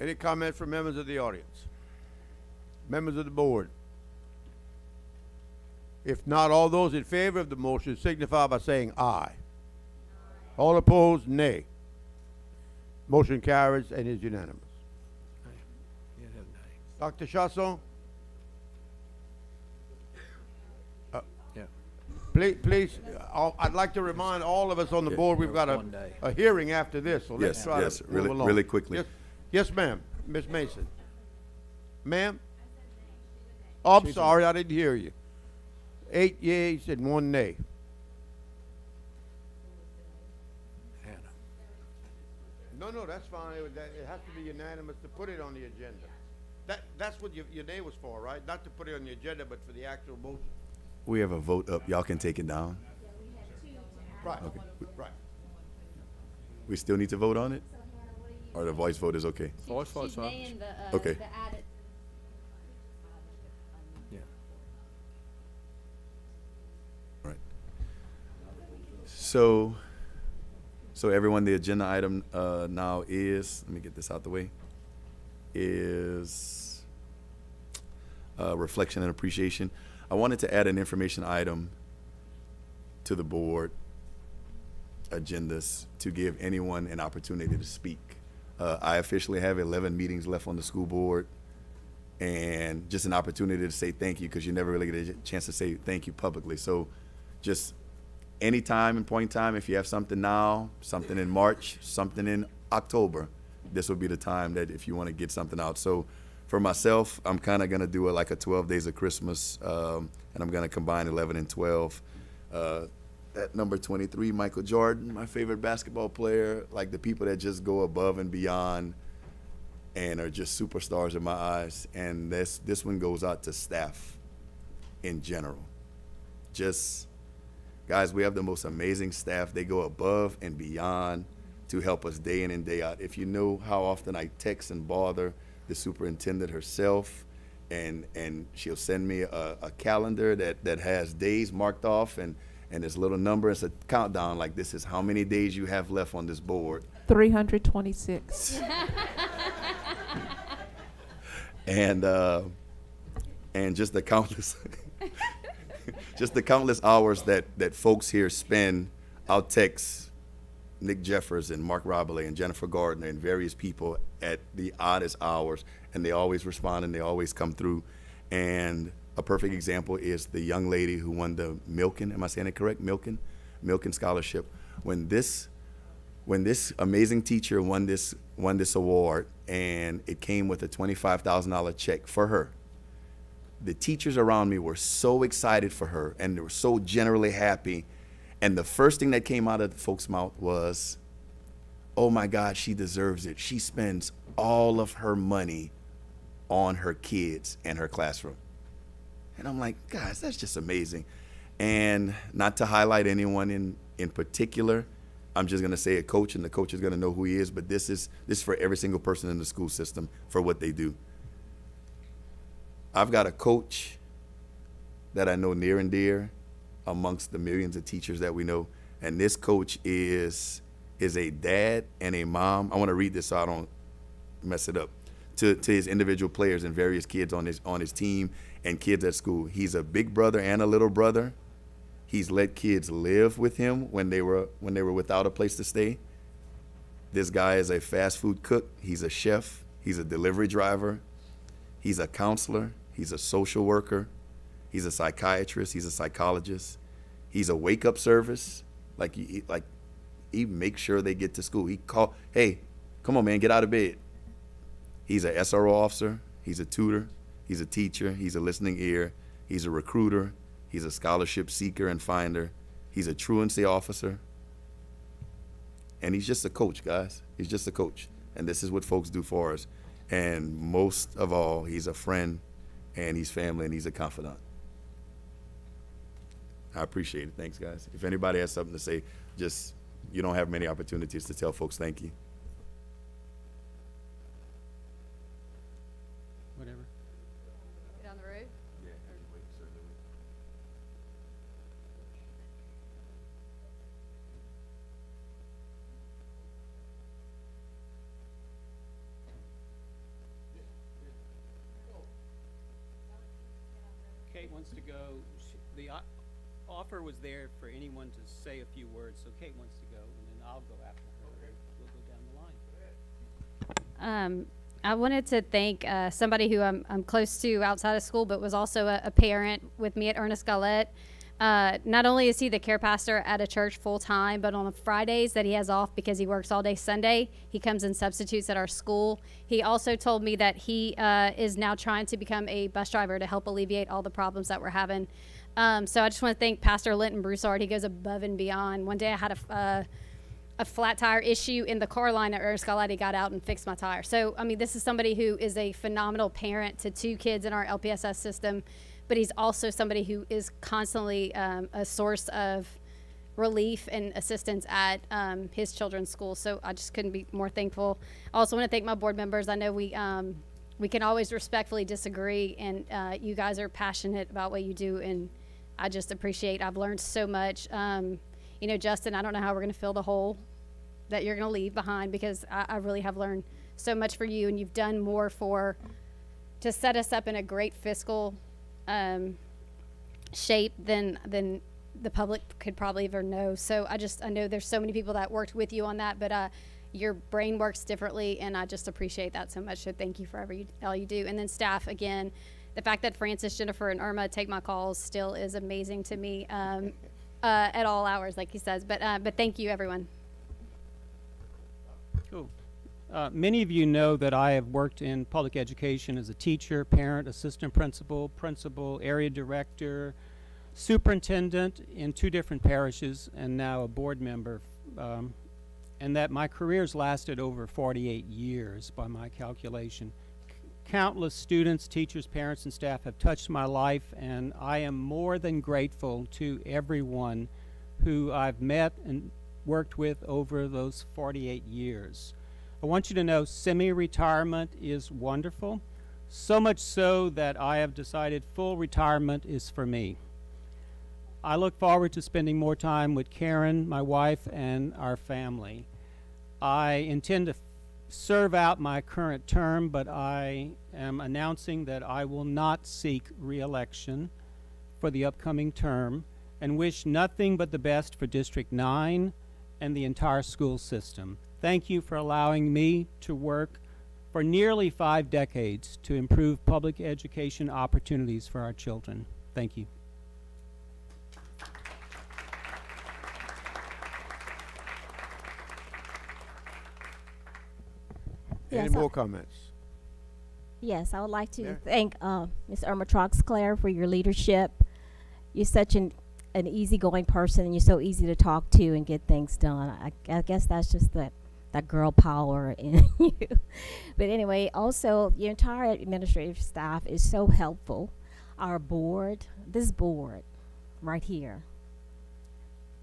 S3: Any comments from members of the audience? Members of the board? If not, all those in favor of the motion signify by saying aye. All opposed, nay. Motion carries and is unanimous. Dr. Chasson?
S19: Yeah.
S3: Please, I'd like to remind all of us on the board, we've got a hearing after this, so let's
S6: Yes,
S3: try
S6: yes,
S3: to move along.
S6: really quickly.
S3: Yes, ma'am. Ms. Mason. Ma'am? Oh, I'm sorry, I didn't hear you. 8 yeas and 1 nay. No, that's fine. It has to be unanimous to put it on the agenda. That's what your nay was for, right? Not to put it on the agenda, but for the actual motion.
S6: We have a vote up. Y'all can take it down.
S3: Right,
S6: Okay.
S3: right.
S6: We still need to vote on it? Or the voice vote is okay?
S19: Voice vote's fine.
S6: Okay.
S19: Yeah.
S6: Right. So everyone, the agenda item now is, let me get this out the way, is reflection and appreciation. I wanted to add an information item to the board agendas to give anyone an opportunity to speak. I officially have 11 meetings left on the school board, and just an opportunity to say thank you, because you never really get a chance to say thank you publicly. So just any time and point in time, if you have something now, something in March, something in October, this would be the time that if you want to get something out. So for myself, I'm kind of going to do it like a 12 Days of Christmas, and I'm going to combine 11 and 12. At number 23, Michael Jordan, my favorite basketball player, like the people that just go above and beyond and are just superstars in my eyes. And this one goes out to staff in general. Just, guys, we have the most amazing staff. They go above and beyond to help us day in and day out. If you know how often I text and bother the superintendent herself, and she'll send me a calendar that has days marked off, and this little number, it's a countdown, like this is how many days you have left on this board.
S4: 326.
S6: And just the countless just the countless hours that folks here spend. I'll text Nick Jeffers and Mark Robley and Jennifer Gardner and various people at the oddest hours, and they always respond and they always come through. And a perfect example is the young lady who won the Milken, am I saying it correct? Milken Scholarship. When this amazing teacher won this award, and it came with a $25,000 check for her, the teachers around me were so excited for her, and they were so generally happy. And the first thing that came out of the folks' mouth was, "Oh my God, she deserves it. She spends all of her money on her kids and her classroom." And I'm like, guys, that's just amazing. And not to highlight anyone in particular, I'm just gonna say a coach, and the coach is gonna know who he is, but this is for every single person in the school system for what they do. I've got a coach that I know near and dear amongst the millions of teachers that we know, and this coach is a dad and a mom. I want to read this so I don't mess it up. To his individual players and various kids on his team and kids at school. He's a big brother and a little brother. He's let kids live with him when they were without a place to stay. This guy is a fast food cook. He's a chef. He's a delivery driver. He's a counselor. He's a social worker. He's a psychiatrist. He's a psychologist. He's a wake-up service. He makes sure they get to school. He call, "Hey, come on, man, get out of bed." He's a SRO officer. He's a tutor. He's a teacher. He's a listening ear. He's a recruiter. He's a scholarship seeker and finder. He's a truancy officer. And he's just a coach, guys. He's just a coach. And this is what folks do for us. And most of all, he's a friend, and he's family, and he's a confidant. I appreciate it. Thanks, guys. If anybody has something to say, you don't have many opportunities to tell folks thank you.
S18: Whatever.
S17: Get on the road?
S6: Yeah,
S18: Kate wants to go. The offer was there for anyone to say a few words, so Kate wants to go, and then I'll go after her. Okay. We'll go down the line.
S17: I wanted to thank somebody who I'm close to outside of school, but was also a parent with me at Ernest Gallette. Not only is he the care pastor at a church full time, but on the Fridays that he has off because he works all day Sunday, he comes and substitutes at our school. He also told me that he is now trying to become a bus driver to help alleviate all the problems that we're having. So I just want to thank Pastor Linton Broussard. He goes above and beyond. One day I had a flat tire issue in the car line at Ernest Gallette. He got out and fixed my tire. So, I mean, this is somebody who is a phenomenal parent to 2 kids in our LPSS system, but he's also somebody who is constantly a source of relief and assistance at his children's school. So I just couldn't be more thankful. I also want to thank my board members. I know we can always respectfully disagree, and you guys are passionate about what you do, and I just appreciate. I've learned so much. Justin, I don't know how we're going to fill the hole that you're going to leave behind, because I really have learned so much for you, and you've done more to set us up in a great fiscal shape than the public could probably ever know. So I know there's so many people that worked with you on that, but your brain works differently, and I just appreciate that so much. So thank you for all you do. And then staff, again, the fact that Francis, Jennifer, and Irma take my calls still is amazing to me at all hours, like he says. But thank you, everyone.
S18: Cool. Many of you know that I have worked in public education as a teacher, parent, assistant principal, area director, superintendent in 2 different parishes, and now a board member. And that my career's lasted over 48 years by my calculation. Countless students, teachers, parents, and staff have touched my life, and I am more than grateful to everyone who I've met and worked with over those 48 years. I want you to know semi-retirement is wonderful, so much so that I have decided full retirement is for me. I look forward to spending more time with Karen, my wife, and our family. I intend to serve out my current term, but I am announcing that I will not seek re-election for the upcoming term, and wish nothing but the best for District 9 and the entire school system. Thank you for allowing me to work for nearly 5 decades to improve public education opportunities for our children. Thank you.
S3: Any
S1: Yes,
S3: more comments?
S1: Yes, I would like to
S3: Yeah.
S1: thank Ms. Irma Troxclair for your leadership. You're such an easygoing person, and you're so easy to talk to and get things done. I guess that's just that girl power in you. But anyway, also your entire administrative staff is so helpful. Our board, this board right here,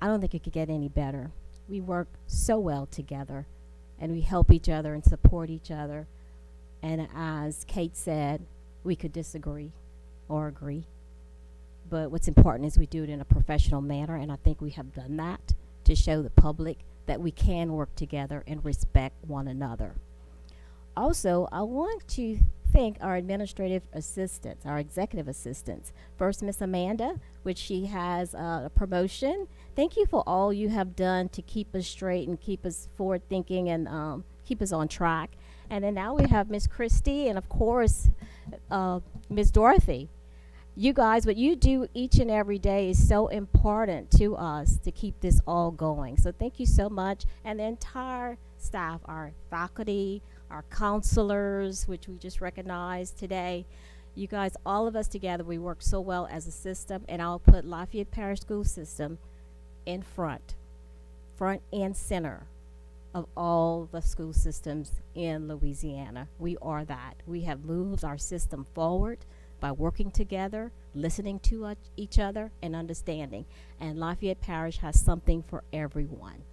S1: I don't think it could get any better. We work so well together, and we help each other and support each other. And as Kate said, we could disagree or agree. But what's important is we do it in a professional manner, and I think we have done that to show the public that we can work together and respect one another. Also, I want to thank our administrative assistants, our executive assistants. First, Miss Amanda, which she has a promotion. Thank you for all you have done to keep us straight and keep us forward thinking and keep us on track. And then now we have Miss Christie and of course Miss Dorothy. You guys, what you do each and every day is so important to us to keep this all going. So thank you so much. And the entire staff, our faculty, our counselors, which we just recognized today. You guys, all of us together, we work so well as a system, and I'll put Lafayette Parish School System in front and center of all the school systems in Louisiana. We are that. We have moved our system forward by working together, listening to each other, and understanding. And Lafayette Parish has something for everyone.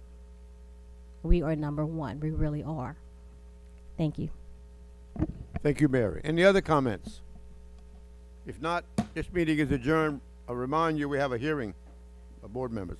S1: We are number one. We really are. Thank you.
S3: Thank you, Mary. Any other comments? If not, this meeting is adjourned. I'll remind you we have a hearing of board members.